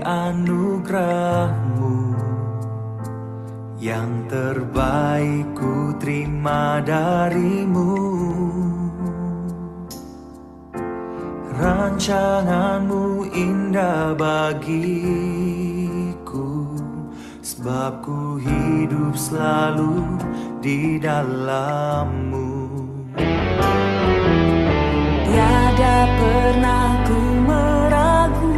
anugerah-Mu, yang terbaik ku terima dari-Mu. Rancangan-Mu indah bagiku, sebab ku hidup selalu di dalam-Mu. Tiada pernah ku meragukan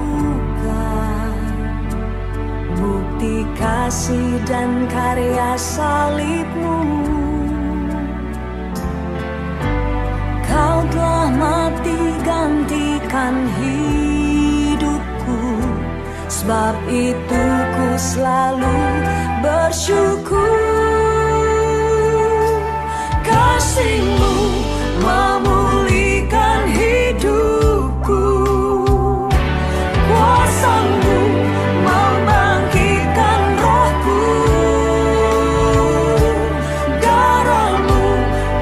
bukti kasih dan karya salib-Mu. Kau telah mati gantikan hidupku, sebab itu ku selalu bersyukur. Kasih-Mu memulihkan hidupku, kuasa-Mu membangkitkan rohku, darah-Mu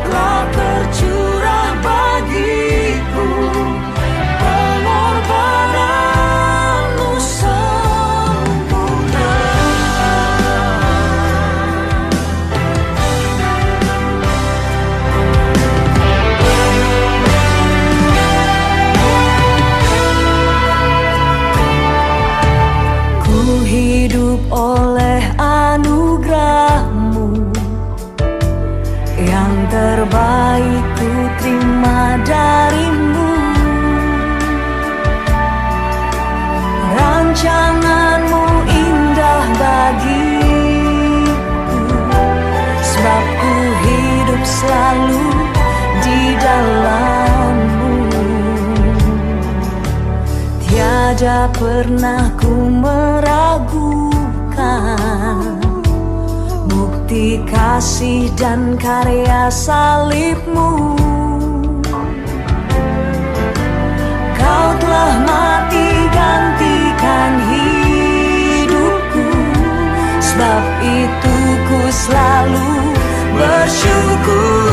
telah tercurah bagiku, pengorbanan-Mu sempurna. Ku hidup oleh anugerah-Mu, yang terbaik ku terima dari-Mu. Rancangan-Mu indah bagiku, sebab ku hidup selalu di dalam-Mu. Tiada pernah ku meragukan bukti kasih dan karya salib-Mu. Kau telah mati gantikan hidupku, sebab itu ku selalu bersyukur.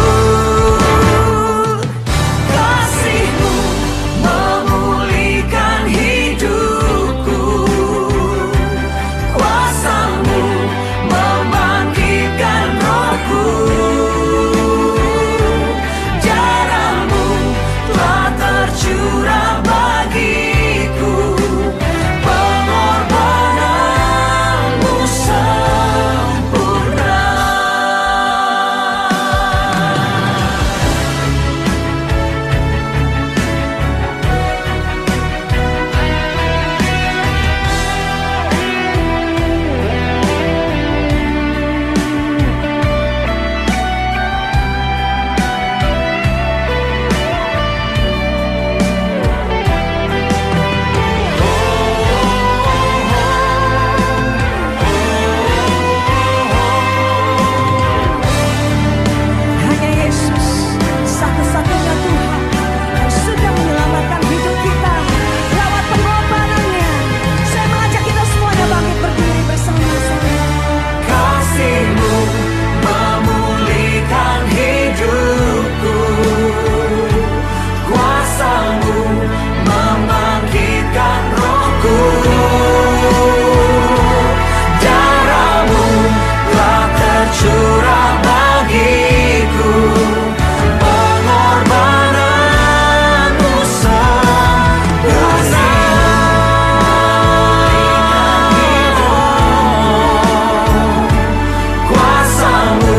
Kasih-Mu memulihkan hidupku, kuasa-Mu membangkitkan rohku, darah-Mu telah tercurah bagiku, pengorbanan-Mu sempurna. Hanya Yesus, satu-satunya Tuhan yang sudah menyelamatkan hidup kita lewat pengorbanannya. Saya mengajak kita semuanya bangkit berdiri bersama-sama. Kasih-Mu memulihkan hidupku, kuasa-Mu membangkitkan rohku, darah-Mu telah tercurah bagiku, pengorbanan-Mu sempurna. Kuasa-Mu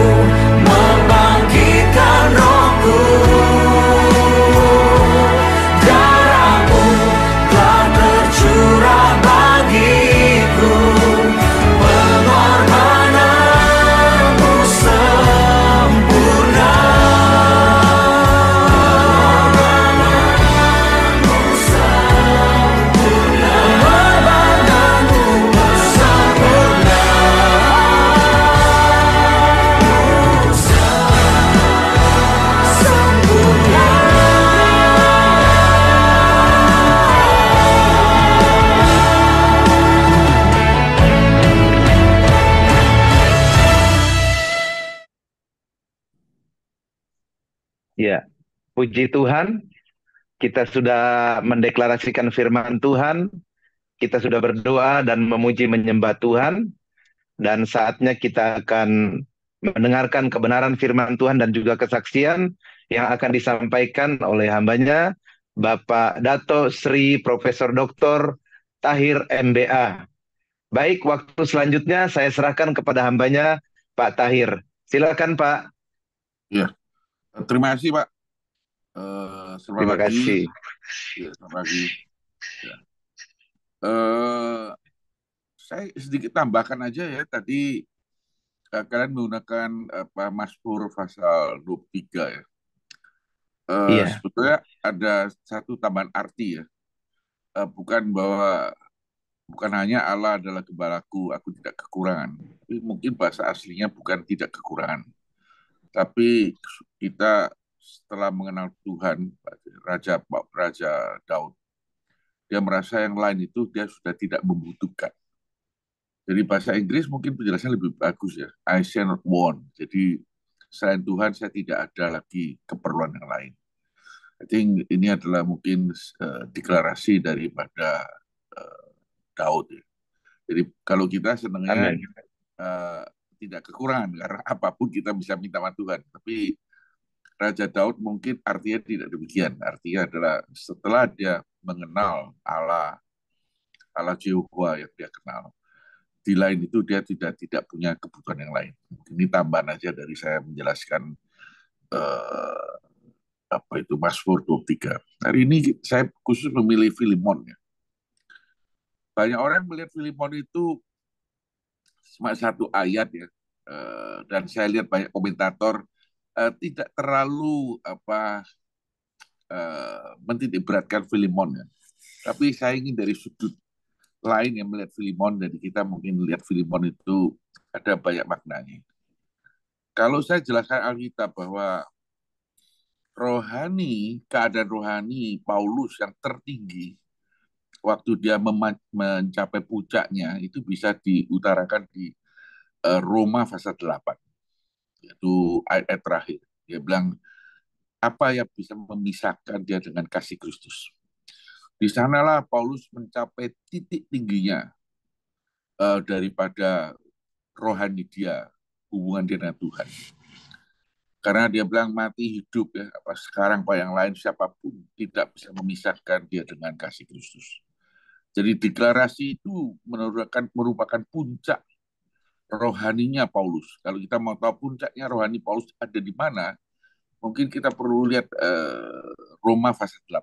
membangkitkan rohku, darah-Mu telah tercurah bagiku, pengorbanan-Mu sempurna. Pengorbanan-Mu sempurna. Pengorbanan-Mu sempurna. Ya, puji Tuhan, kita sudah mendeklarasikan firman Tuhan kita sudah berdoa dan memuji menyembah Tuhan, dan saatnya kita akan mendengarkan kebenaran firman Tuhan dan juga kesaksian yang akan disampaikan oleh hambanya, Bapak Dato Sri Profesor Dr. Tahir MBA. Baik, waktu selanjutnya saya serahkan kepada hambanya, Pak Tahir. Silakan Pak. Ya, terima kasih Pak. Selamat Terima pagi. kasih. Ya, selamat pagi. Ya. Eh, saya sedikit tambahkan aja ya. Tadi kalian menggunakan Mazmur pasal 23 ya. Iya, Sebetulnya ada satu tambahan arti ya. Bukan hanya Allah adalah gembalaku, aku tidak kekurangan. Tapi mungkin bahasa aslinya bukan tidak kekurangan. Tapi kita setelah mengenal Tuhan, Raja Daud, dia merasa yang lain itu dia sudah tidak membutuhkan. Jadi bahasa Inggris mungkin penjelasannya lebih bagus ya. I shall not want. Jadi selain Tuhan saya tidak ada lagi keperluan yang lain. I think ini adalah mungkin deklarasi daripada Daud ya. Jadi kalau kita senangnya amin. Tidak kekurangan karena apapun kita bisa minta sama Tuhan. Tapi Raja Daud mungkin artinya tidak demikian. Artinya adalah setelah dia mengenal Allah Jehovah yang dia kenal, di lain itu dia tidak punya kebutuhan yang lain. Ini tambahan aja dari saya menjelaskan eh, apa itu Mazmur 23. Hari ini saya khusus memilih Filemon ya. Banyak orang melihat Filemon itu cuma satu ayat ya. Dan saya lihat banyak komentator tidak terlalu menitik beratkan Filemon ya. Tapi saya ingin dari sudut lain yang melihat Filemon, jadi kita mungkin melihat Filemon itu ada banyak maknanya. Kalau saya jelaskan Alkitab bahwa keadaan rohani Paulus yang tertinggi waktu dia mencapai puncaknya itu bisa diutarakan di Roma pasal 8, yaitu ayat terakhir. Dia bilang, apa yang bisa memisahkan dia dengan kasih Kristus? Di sanalah Paulus mencapai titik tingginya daripada rohani dia, hubungan dia dengan Tuhan. Karena dia bilang mati hidup ya, apa sekarang apa yang lain siapapun tidak bisa memisahkan dia dengan kasih Kristus. Jadi deklarasi itu merupakan puncak rohaninya Paulus. Kalau kita mau tahu puncaknya rohani Paulus ada di mana, mungkin kita perlu lihat Roma pasal 8,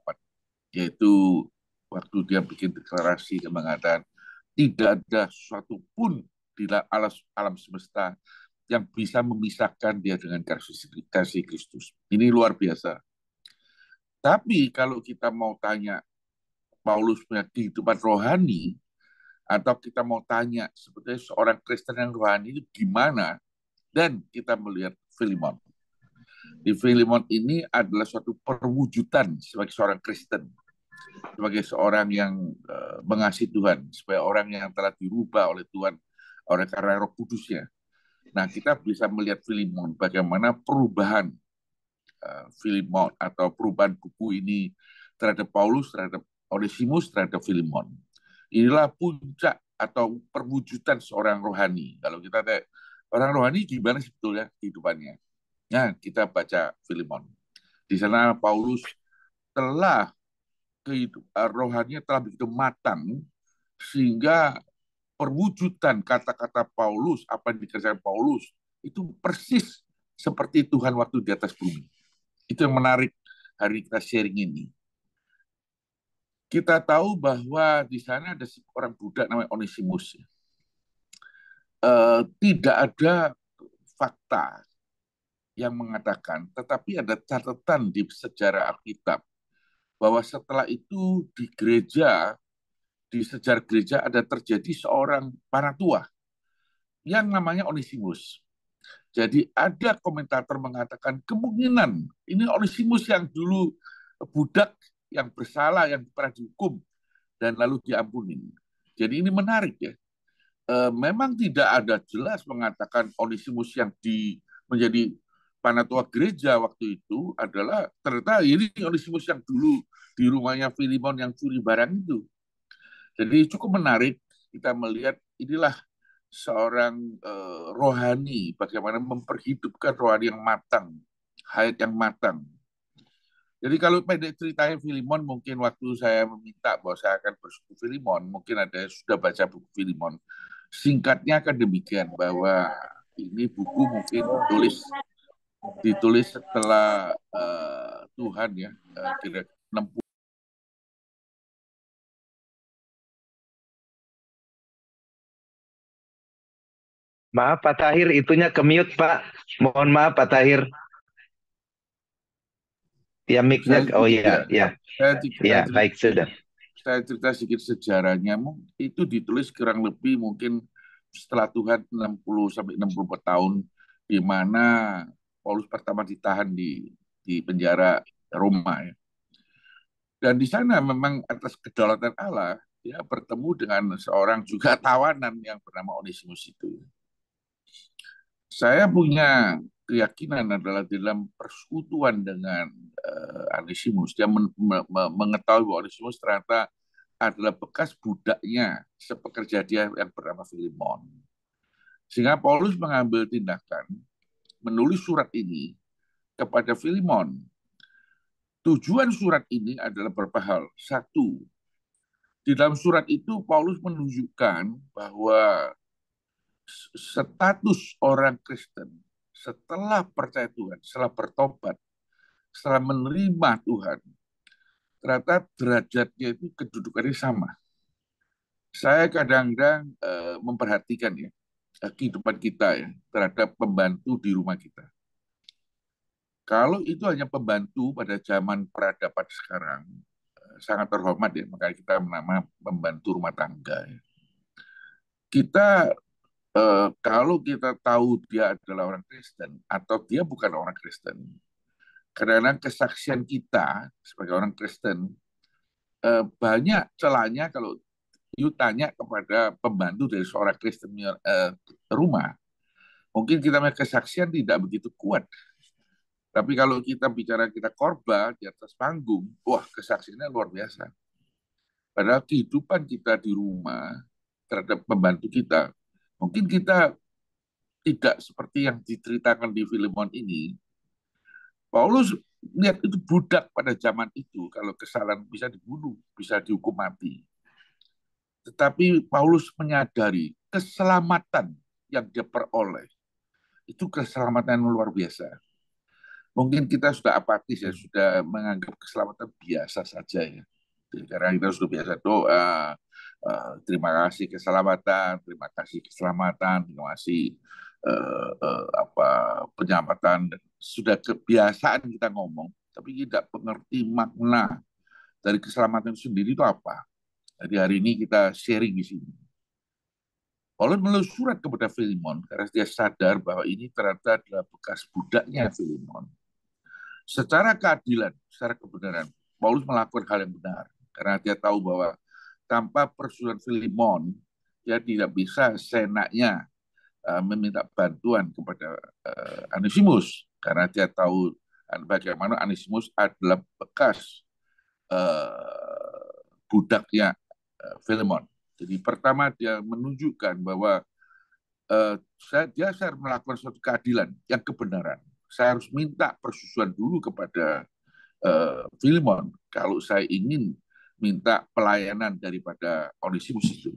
yaitu waktu dia bikin deklarasi yang mengatakan tidak ada sesuatu pun di alam semesta yang bisa memisahkan dia dengan kasih Kristus. Ini luar biasa. Tapi kalau kita mau tanya Paulus punya kehidupan rohani, atau kita mau tanya sebetulnya seorang Kristen yang rohani itu gimana, dan kita melihat Filemon. Di Filemon ini adalah suatu perwujudan sebagai seorang Kristen, sebagai seorang yang mengasihi Tuhan, sebagai orang yang telah dirubah oleh Tuhan oleh karena Roh Kudusnya. Nah, kita bisa melihat Filemon bagaimana perubahan Filemon atau perubahan buku ini terhadap Paulus, terhadap Onesimus, terhadap Filemon. Inilah puncak atau perwujudan seorang rohani. Kalau kita lihat orang rohani gimana sebetulnya kehidupannya? Nah, kita baca Filemon. Di sana Paulus telah rohaninya telah begitu matang sehingga perwujudan kata-kata Paulus, apa yang dikerjakan Paulus, itu persis seperti Tuhan waktu di atas bumi. Itu yang menarik hari kita sharing ini. Kita tahu bahwa di sana ada seorang budak namanya Onesimus. Tidak ada fakta yang mengatakan, tetapi ada catatan di sejarah Alkitab bahwa setelah itu di gereja, di sejarah gereja ada terjadi seorang paratua yang namanya Onesimus. Jadi ada komentator mengatakan kemungkinan ini Onesimus yang dulu budak yang bersalah, yang pernah dihukum dan lalu diampuni. Jadi ini menarik ya. Memang tidak ada jelas mengatakan Onesimus yang menjadi panatua gereja waktu itu adalah ternyata ini Onesimus yang dulu di rumahnya Filemon yang curi barang itu. Jadi cukup menarik kita melihat inilah seorang rohani, bagaimana memperhidupkan rohani yang matang, hayat yang matang. Jadi kalau pendek ceritanya Filemon, mungkin waktu saya meminta bahwa saya akan bersuku Filemon, mungkin ada yang sudah baca buku Filemon. Singkatnya akan demikian, bahwa ini buku mungkin ditulis setelah Tuhan ya, kira 60. Maaf Pak Tahir, itunya ke-mute Pak. Mohon maaf Pak Tahir. Ya mic-nya, oh iya, ya. Ya, baik sudah. Saya cerita sedikit sejarahnya, itu ditulis kurang lebih mungkin setelah Tuhan 60-64 tahun, di mana Paulus pertama ditahan di penjara Roma ya. Dan di sana memang atas kedaulatan Allah, dia bertemu dengan seorang juga tawanan yang bernama Onesimus itu. Saya punya keyakinan adalah dalam persekutuan dengan Onesimus, dia mengetahui bahwa Onesimus ternyata adalah bekas budaknya sepekerja dia yang bernama Filemon. Sehingga Paulus mengambil tindakan menulis surat ini kepada Filemon. Tujuan surat ini adalah beberapa hal. Satu, di dalam surat itu Paulus menunjukkan bahwa status orang Kristen setelah percaya Tuhan, setelah bertobat, setelah menerima Tuhan, ternyata derajatnya itu kedudukannya sama. Saya kadang-kadang memperhatikan ya kehidupan kita ya terhadap pembantu di rumah kita. Kalau itu hanya pembantu pada zaman peradaban sekarang, sangat terhormat ya, makanya kita menama pembantu rumah tangga. Ya. Kita kalau kita tahu dia adalah orang Kristen atau dia bukan orang Kristen, karena kesaksian kita sebagai orang Kristen banyak celahnya kalau you tanya kepada pembantu dari seorang Kristen rumah, mungkin kita punya kesaksian tidak begitu kuat. Tapi kalau kita bicara kita korban di atas panggung, wah kesaksiannya luar biasa. Padahal kehidupan kita di rumah terhadap pembantu kita, mungkin kita tidak seperti yang diceritakan di Filemon ini. Paulus lihat itu budak pada zaman itu, kalau kesalahan bisa dibunuh, bisa dihukum mati. Tetapi Paulus menyadari keselamatan yang dia peroleh, itu keselamatan yang luar biasa. Mungkin kita sudah apatis ya, sudah menganggap keselamatan biasa saja ya. Karena kita sudah biasa doa, terima kasih keselamatan, terima kasih keselamatan, terima kasih penyelamatan. Sudah kebiasaan kita ngomong, tapi tidak mengerti makna dari keselamatan itu sendiri itu apa. Jadi hari ini kita sharing di sini. Paulus menulis surat kepada Filemon karena dia sadar bahwa ini ternyata adalah bekas budaknya Filemon. Secara keadilan, secara kebenaran, Paulus melakukan hal yang benar karena dia tahu bahwa tanpa persetujuan Filemon, dia tidak bisa seenaknya meminta bantuan kepada Onesimus karena dia tahu bagaimana Onesimus adalah bekas budaknya Filemon. Jadi pertama dia menunjukkan bahwa dia harus melakukan suatu keadilan yang kebenaran. Saya harus minta persetujuan dulu kepada Filemon kalau saya ingin minta pelayanan daripada Onesimus itu.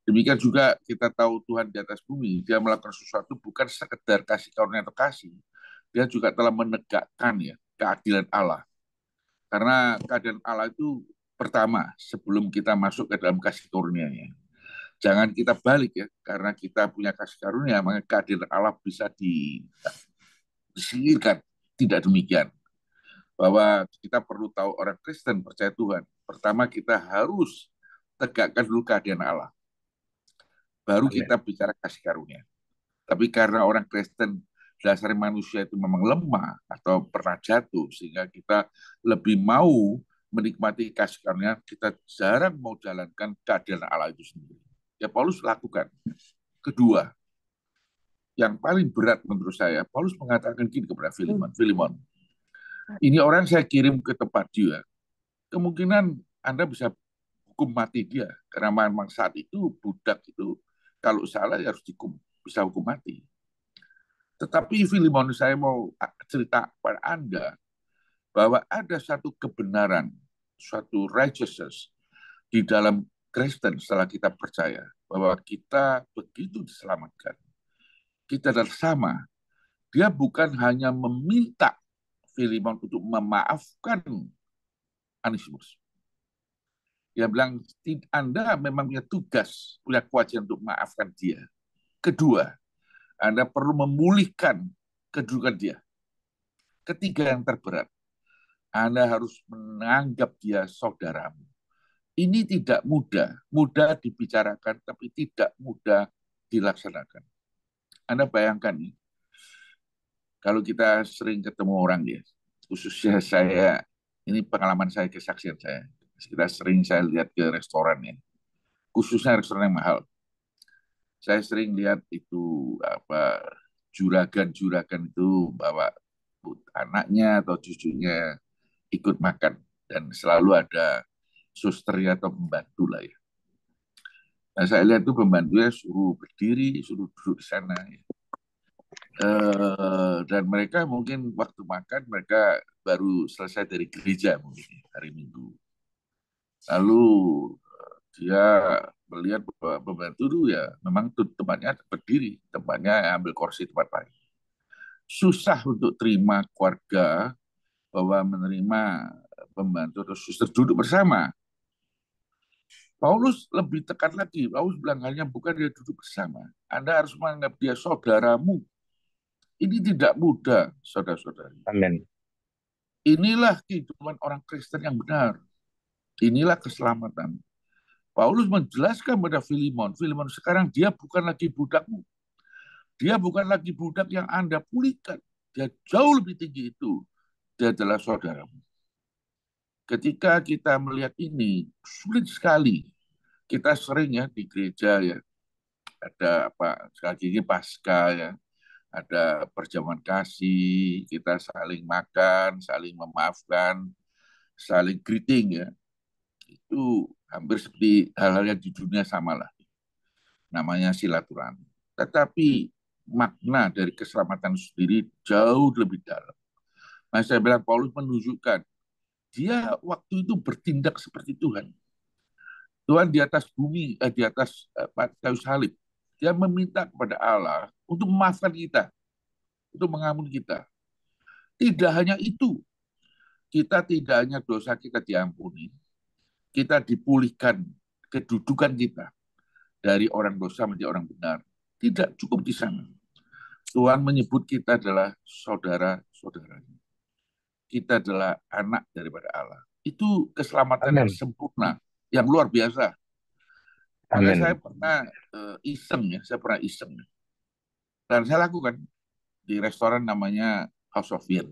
Demikian juga kita tahu Tuhan di atas bumi, dia melakukan sesuatu bukan sekedar kasih karunia atau kasih, dia juga telah menegakkan ya keadilan Allah. Karena keadilan Allah itu pertama sebelum kita masuk ke dalam kasih karunia-Nya. Jangan kita balik ya, karena kita punya kasih karunia, maka keadilan Allah bisa disingkirkan. Tidak demikian. Bahwa kita perlu tahu orang Kristen percaya Tuhan. Pertama kita harus tegakkan dulu keadilan Allah. Baru kita bicara kasih karunia. Tapi karena orang Kristen dasar manusia itu memang lemah atau pernah jatuh, sehingga kita lebih mau menikmati kasih karunia, kita jarang mau jalankan keadilan Allah itu sendiri. Ya Paulus lakukan. Kedua, yang paling berat menurut saya, Paulus mengatakan gini kepada Filemon, ini orang saya kirim ke tempat dia, kemungkinan Anda bisa hukum mati dia. Karena memang saat itu budak itu kalau salah ya harus bisa hukum mati. Tetapi Filemon, saya mau cerita pada Anda bahwa ada satu kebenaran, suatu righteousness di dalam Kristen setelah kita percaya bahwa kita begitu diselamatkan. Kita adalah sama. Dia bukan hanya meminta Filemon untuk memaafkan Onesimus. Dia bilang, Anda memang punya tugas, punya kewajiban untuk memaafkan dia. Kedua, Anda perlu memulihkan kedudukan dia. Ketiga yang terberat, Anda harus menganggap dia saudaramu. Ini tidak mudah dibicarakan, tapi tidak mudah dilaksanakan. Anda bayangkan nih, kalau kita sering ketemu orang ya, khususnya saya, ini pengalaman saya, kesaksian saya. Saya lihat ke restoran ya, khususnya restoran yang mahal. Saya sering lihat itu juragan itu bawa anaknya atau cucunya ikut makan dan selalu ada susternya atau pembantu lah ya. Nah, saya lihat tuh pembantunya suruh berdiri, suruh duduk di sana ya. Dan mereka mungkin waktu makan mereka baru selesai dari gereja mungkin hari Minggu. Lalu dia melihat bahwa pembantu itu ya memang tempatnya berdiri, tempatnya ambil kursi tempat lain. Susah untuk terima keluarga bahwa menerima pembantu atau suster duduk bersama. Paulus lebih tekan lagi. Paulus bilang hanya bukan dia duduk bersama. Anda harus menganggap dia saudaramu. Ini tidak mudah, saudara-saudari. Amin. Inilah kehidupan orang Kristen yang benar. Inilah keselamatan. Paulus menjelaskan pada Filemon, sekarang dia bukan lagi budakmu. Dia bukan lagi budak yang Anda pulihkan. Dia jauh lebih tinggi itu. Dia adalah saudaramu. Ketika kita melihat ini, sulit sekali. Kita sering ya di gereja ya, ada sekali lagi Paskah ya, ada perjamuan kasih, kita saling makan, saling memaafkan, saling greeting ya. Itu hampir seperti hal-hal yang di dunia samalah. Namanya silaturahmi. Tetapi makna dari keselamatan sendiri jauh lebih dalam. Nah, saya bilang Paulus menunjukkan dia waktu itu bertindak seperti Tuhan. Tuhan di atas bumi, di atas kayu salib. Dia meminta kepada Allah untuk memaafkan kita, untuk mengampuni kita. Tidak hanya itu, kita tidak hanya dosa kita diampuni, kita dipulihkan kedudukan kita dari orang dosa menjadi orang benar. Tidak cukup di sana. Tuhan menyebut kita adalah saudara-saudaranya. Kita adalah anak daripada Allah. Itu keselamatan yang Amin. sempurna, yang luar biasa. Maka Amin. saya pernah iseng. Dan saya lakukan di restoran namanya House of Beer.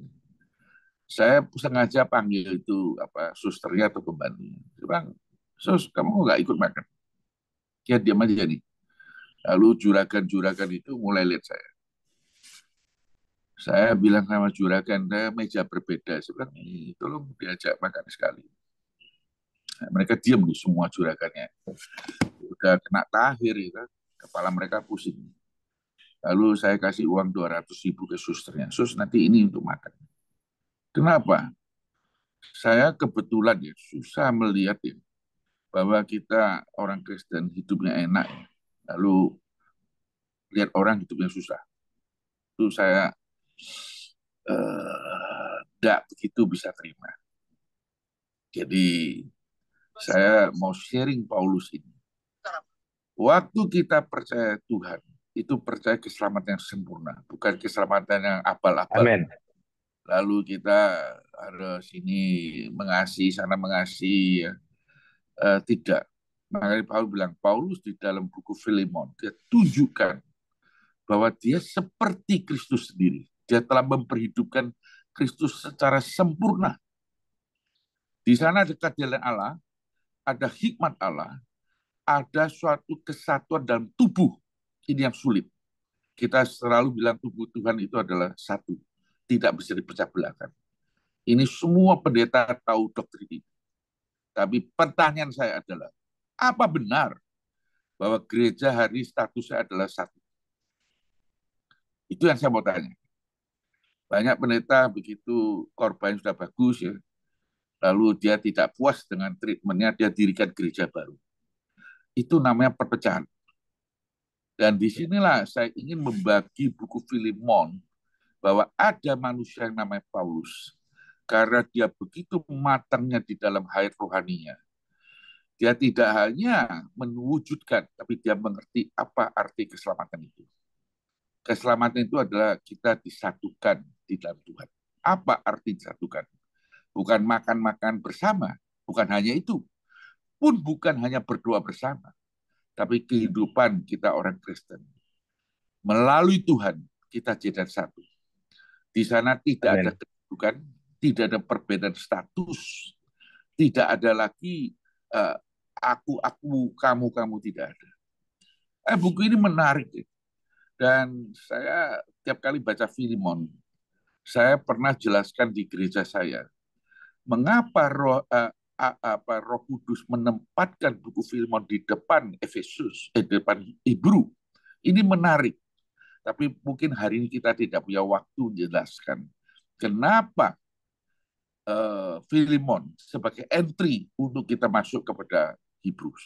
Saya sengaja panggil itu susternya atau pembantunya. Saya bilang, "Sus, kamu nggak ikut makan?" Dia diam aja nih. Lalu juragan-juragan itu mulai lihat saya. Saya bilang sama juragan, saya meja berbeda. Saya bilang, tolong diajak makan sekali. Nah, mereka diam nih semua juragannya. Udah kena tahir, ya, kepala mereka pusing. Lalu saya kasih uang 200.000 ke susternya. Sus, nanti ini untuk makan. Kenapa? Saya kebetulan ya susah melihat ya bahwa kita orang Kristen hidupnya enak ya. Lalu lihat orang hidupnya susah. Itu saya tidak begitu bisa terima. Jadi saya mau sharing Paulus ini. Waktu kita percaya Tuhan, itu percaya keselamatan yang sempurna, bukan keselamatan yang abal-abal. Amin. Lalu kita harus ini mengasihi, sana mengasihi. Ya. Tidak. Makanya Paulus bilang, Paulus di dalam buku Filemon, dia tunjukkan bahwa dia seperti Kristus sendiri. Dia telah memperhidupkan Kristus secara sempurna. Di sana dekat jalan Allah, ada hikmat Allah, ada suatu kesatuan dalam tubuh. Ini yang sulit. Kita selalu bilang tubuh Tuhan itu adalah satu. Tidak bisa dipecah belahkan. Ini semua pendeta tahu doktrin ini. Tapi pertanyaan saya adalah, Apa benar bahwa gereja hari ini statusnya adalah satu? Itu yang saya mau tanya. Banyak pendeta begitu korban sudah bagus ya, lalu dia tidak puas dengan treatmentnya, dia dirikan gereja baru. Itu namanya perpecahan. Dan disinilah saya ingin membagi buku Filemon, bahwa ada manusia yang namanya Paulus. Karena dia begitu matangnya di dalam hayat rohaninya. Dia tidak hanya mewujudkan, tapi dia mengerti apa arti keselamatan itu. Keselamatan itu adalah kita disatukan di dalam Tuhan. Apa arti disatukan? Bukan makan-makan bersama, bukan hanya itu. Pun bukan hanya berdoa bersama, tapi kehidupan kita orang Kristen. Melalui Tuhan, kita jadi satu. Di sana tidak ada Amin. kedudukan, tidak ada perbedaan status, tidak ada lagi aku, kamu, tidak ada. Buku ini menarik. Dan saya tiap kali baca Filemon, saya pernah jelaskan di gereja saya, mengapa Roh Kudus menempatkan buku Filemon di depan Efesus, di depan Hebrew. Ini menarik. Tapi mungkin hari ini kita tidak punya waktu menjelaskan kenapa Filemon sebagai entry untuk kita masuk kepada Hebrews.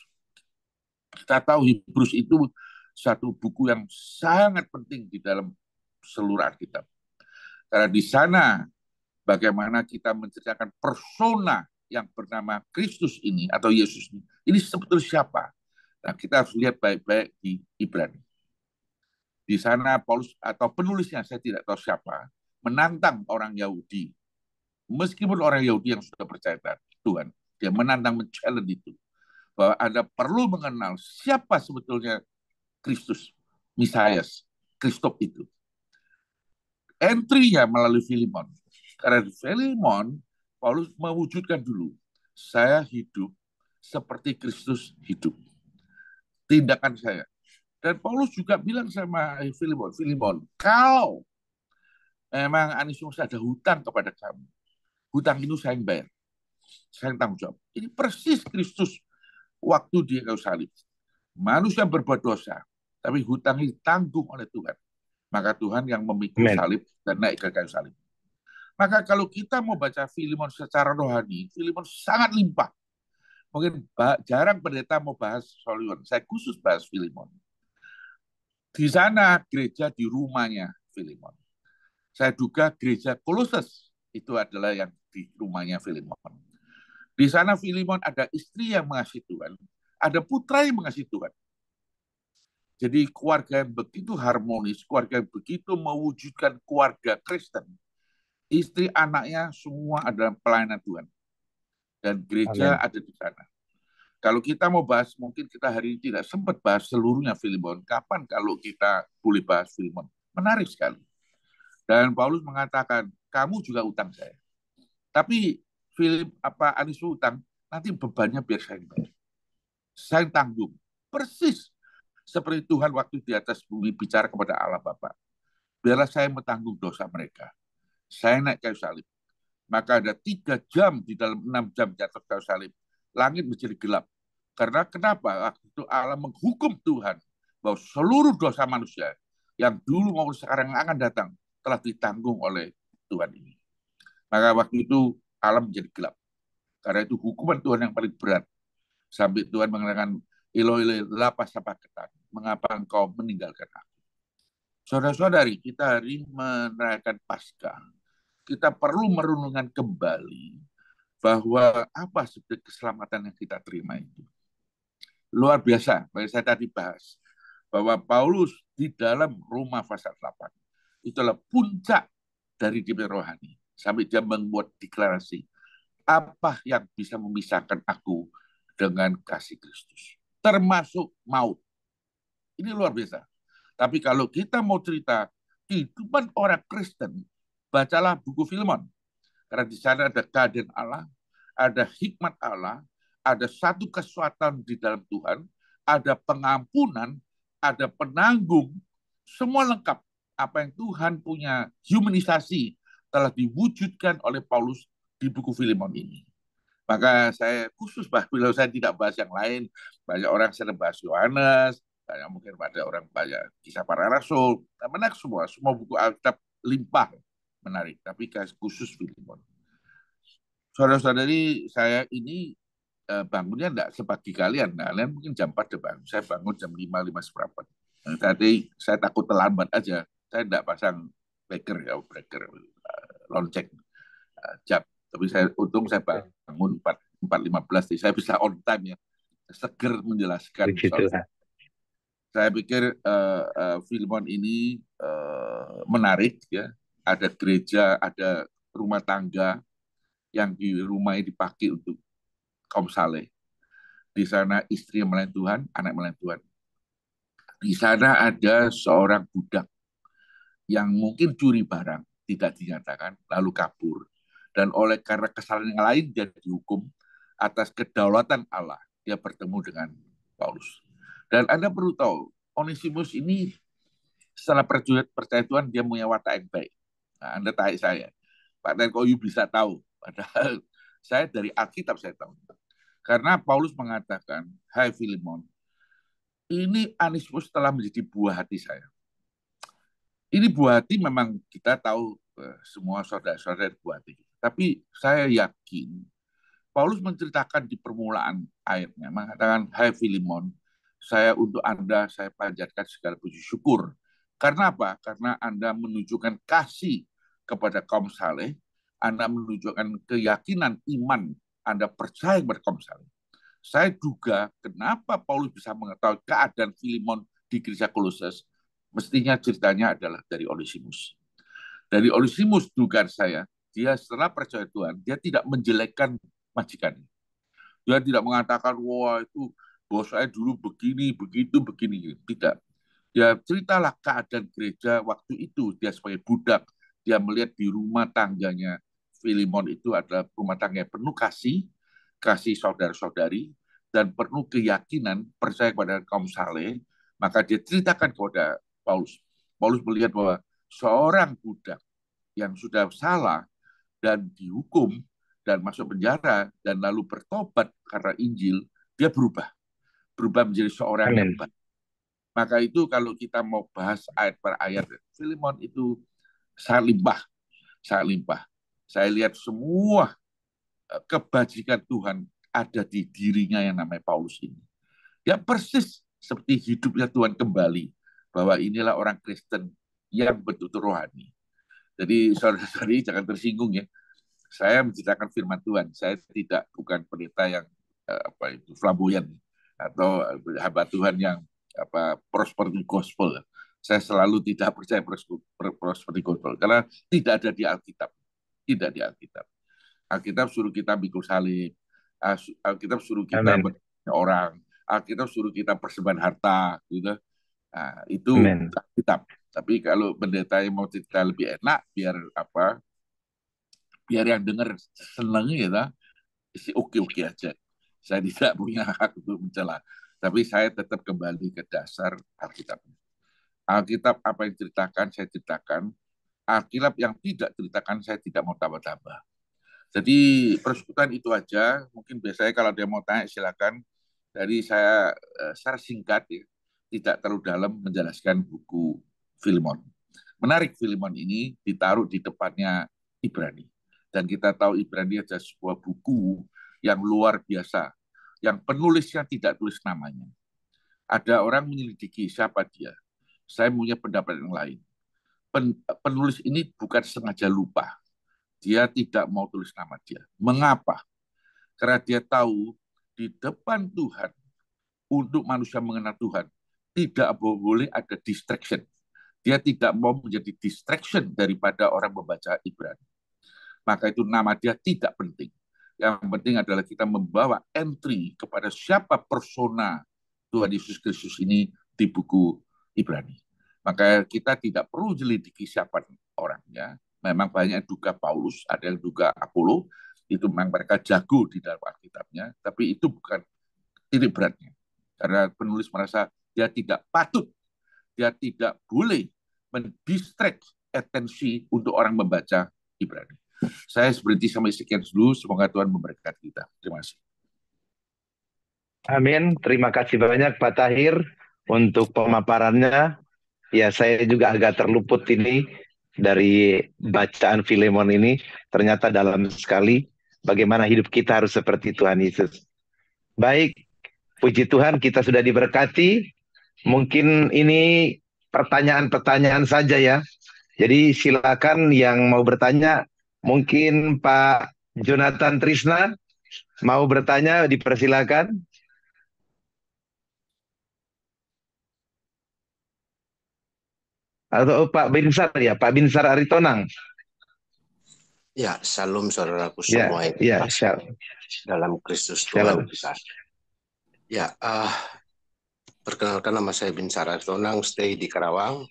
Kita tahu Hebrews itu satu buku yang sangat penting di dalam seluruh Alkitab. Karena di sana bagaimana kita menceritakan persona yang bernama Kristus ini atau Yesus ini sebetulnya siapa? Nah, kita harus lihat baik-baik di Ibrani. Di sana Paulus atau penulisnya, saya tidak tahu siapa, menantang orang Yahudi. Meskipun orang Yahudi yang sudah percaya Tuhan, dia menantang, men-challenge itu. Bahwa Anda perlu mengenal siapa sebetulnya Kristus, Mesias, Kristus itu. Entry-nya melalui Filemon. Karena di Filemon, Paulus mewujudkan dulu, saya hidup seperti Kristus hidup. Tindakan saya. Dan Paulus juga bilang sama Filemon, kalau memang Anisimus ada hutang kepada kamu, hutang itu saya yang bayar. Saya yang tanggung jawab. Ini persis Kristus waktu di kayu salib. Manusia berbuat dosa, tapi hutang ini ditanggung oleh Tuhan. Maka Tuhan yang memikul Amin. salib dan naik ke kayu salib. Maka kalau kita mau baca Filemon secara rohani, Filemon sangat limpah. Mungkin jarang pendeta mau bahas Filemon. Saya khusus bahas Filemon. Di sana gereja di rumahnya Filemon. Saya duga gereja Koloses itu adalah yang di rumahnya Filemon. Di sana Filemon ada istri yang mengasihi Tuhan, ada putra yang mengasihi Tuhan. Jadi keluarga yang begitu harmonis, keluarga yang begitu mewujudkan keluarga Kristen. Istri anaknya semua adalah pelayanan Tuhan. Dan gereja Amin. ada di sana. Kalau kita mau bahas, mungkin kita hari ini tidak sempat bahas seluruhnya Filemon. Kapan kalau kita boleh bahas Filemon? Menarik sekali. Dan Paulus mengatakan, kamu juga utang saya. Tapi Anies utang, nanti bebannya biar saya bayar. Saya tanggung. Persis seperti Tuhan waktu di atas bumi bicara kepada Allah Bapa. Biarlah saya menanggung dosa mereka. Saya naik kayu salib. Maka ada 3 jam di dalam 6 jam di atas kayu salib. Langit menjadi gelap. Karena kenapa? Waktu itu Allah menghukum Tuhan bahwa seluruh dosa manusia yang dulu maupun sekarang akan datang telah ditanggung oleh Tuhan ini. Maka waktu itu alam menjadi gelap. Karena itu hukuman Tuhan yang paling berat. Sampai Tuhan mengatakan, Eloi, lapa sabachthani, mengapa engkau meninggalkan aku? Saudara-saudari, kita hari ini merayakan Paskah. Kita perlu merenungkan kembali bahwa apa sebetulnya keselamatan yang kita terima itu. Luar biasa, saya tadi bahas bahwa Paulus di dalam Roma pasal 8 itulah puncak dari hidup rohani. Sampai dia membuat deklarasi, apa yang bisa memisahkan aku dengan kasih Kristus, termasuk maut. Ini luar biasa. Tapi kalau kita mau cerita kehidupan orang Kristen, bacalah buku Filemon. Karena di sana ada keadaan Allah, ada hikmat Allah, ada satu kesuatan di dalam Tuhan, ada pengampunan, ada penanggung, semua lengkap. Apa yang Tuhan punya humanisasi telah diwujudkan oleh Paulus di buku Filemon ini. Maka saya khusus bahas, kalau saya tidak bahas yang lain, banyak orang sedang bahas Yohanes, banyak mungkin pada orang banyak kisah para rasul, menarik semua buku Alkitab limpah menarik, tapi khusus Filemon. Saudara-saudari, saya ini bangunnya enggak sepagi kalian. Nah, kalian mungkin jam 4 udah bangun. Saya bangun jam 5 seperempat. Nah, tadi saya takut terlambat aja. Saya enggak pasang breaker lonceng jam. Tapi untung saya bangun 4:15, jadi saya bisa on time ya, seger menjelaskan. Puji Tuhan. Saya pikir Filemon ini menarik ya. Ada gereja, ada rumah tangga yang di rumah dipakai untuk kaum saleh. Di sana istri yang melayani Tuhan, anak melayani Tuhan. Di sana ada seorang budak yang mungkin curi barang, tidak dinyatakan, lalu kabur. Dan karena kesalahan yang lain, dia dihukum atas kedaulatan Allah. Dia bertemu dengan Paulus. Dan Anda perlu tahu, Onesimus ini setelah percaya Tuhan, dia punya watak yang baik. Nah, Anda tanya saya, Pak Dan, kok you bisa tahu? Padahal saya dari Alkitab saya tahu. Karena Paulus mengatakan, hai Filemon, ini Onesimus telah menjadi buah hati saya. Ini buah hati memang kita tahu semua saudara-saudara buah hati. Tapi saya yakin Paulus menceritakan di permulaan ayatnya, mengatakan, hai Filemon, saya untuk Anda, saya panjatkan segala puji syukur. Karena apa? Karena Anda menunjukkan kasih kepada kaum saleh, Anda menunjukkan keyakinan iman, Anda percaya kepada kaum saleh. Saya duga kenapa Paulus bisa mengetahui keadaan Filemon di gereja Kolose, mestinya ceritanya adalah dari Onesimus. Dari Onesimus dugaan saya, dia setelah percaya Tuhan, dia tidak menjelekkan majikannya. Dia tidak mengatakan, wah itu bos saya dulu begini, begitu, begini. Tidak. Dia ceritalah keadaan gereja waktu itu. Dia sebagai budak, dia melihat di rumah tangganya Filemon itu adalah rumah tangga yang penuh kasih saudara-saudari, dan penuh keyakinan, percaya kepada kaum saleh. Maka dia ceritakan kepada Paulus. Paulus melihat bahwa seorang budak yang sudah salah dan dihukum dan masuk penjara dan lalu bertobat karena Injil, dia berubah menjadi seorang yang baik. Maka itu kalau kita mau bahas ayat per ayat, Filemon itu sangat limpah. Saya lihat semua kebajikan Tuhan ada di dirinya yang namanya Paulus ini. Ya persis seperti hidupnya Tuhan kembali, bahwa inilah orang Kristen yang betul-betul rohani. Jadi saudara-saudari jangan tersinggung ya. Saya menceritakan firman Tuhan. Saya bukan pendeta yang flamboyan atau hamba Tuhan yang prosperity gospel. Saya selalu tidak percaya prosperity gospel karena tidak ada di Alkitab. Tidak di Alkitab. Alkitab suruh kita mikul salib. Alkitab suruh kita orang. Alkitab suruh kita persembahan harta, gitu. Nah, itu Alkitab. Tapi kalau pendeta yang mau cerita lebih enak, biar yang dengar seneng gitu, oke aja. Saya tidak punya hak untuk mencela. Tapi saya tetap kembali ke dasar Alkitab. Alkitab apa yang ceritakan, saya ceritakan. Alkitab yang tidak ceritakan, saya tidak mau tambah-tambah. Jadi persekutuan itu aja. Mungkin biasanya kalau dia mau tanya silakan. Jadi saya secara singkat ya, tidak terlalu dalam menjelaskan buku Filemon. Menarik, Filemon ini ditaruh di depannya Ibrani. Dan kita tahu Ibrani adalah sebuah buku yang luar biasa, yang penulisnya tidak tulis namanya. Ada orang menyelidiki siapa dia. Saya punya pendapat yang lain. Penulis ini bukan sengaja lupa. Dia tidak mau tulis nama dia. Mengapa? Karena dia tahu di depan Tuhan, untuk manusia mengenal Tuhan, tidak boleh ada distraction. Dia tidak mau menjadi distraction daripada orang membaca Ibrani. Maka itu nama dia tidak penting. Yang penting adalah kita membawa entry kepada siapa persona Tuhan Yesus Kristus ini di buku Ibrani. Maka kita tidak perlu jelidiki siapa orangnya. Memang banyak duga Paulus, ada yang duga Apollo, itu memang mereka jago di dalam Alkitabnya, tapi itu bukan titik beratnya. Karena penulis merasa dia tidak patut, dia tidak boleh mendistract atensi untuk orang membaca Ibrani. Saya berhenti sampai sekian dulu. Semoga Tuhan memberkati kita. Terima kasih. Amin. Terima kasih banyak Pak Tahir untuk pemaparannya. Ya, saya juga agak terluput ini dari bacaan Filemon ini. Ternyata dalam sekali bagaimana hidup kita harus seperti Tuhan Yesus. Baik, puji Tuhan kita sudah diberkati. Mungkin ini pertanyaan-pertanyaan saja ya. Jadi silakan yang mau bertanya. Mungkin Pak Jonathan Trisna mau bertanya, dipersilakan. Atau Pak Binsar ya, Pak Binsar Aritonang. Ya, salam saudaraku Ya, semua yang ya, terkasih dalam Kristus Tuhan shalom. kita. Ya, perkenalkan nama saya Binsar Aritonang, stay di Karawang.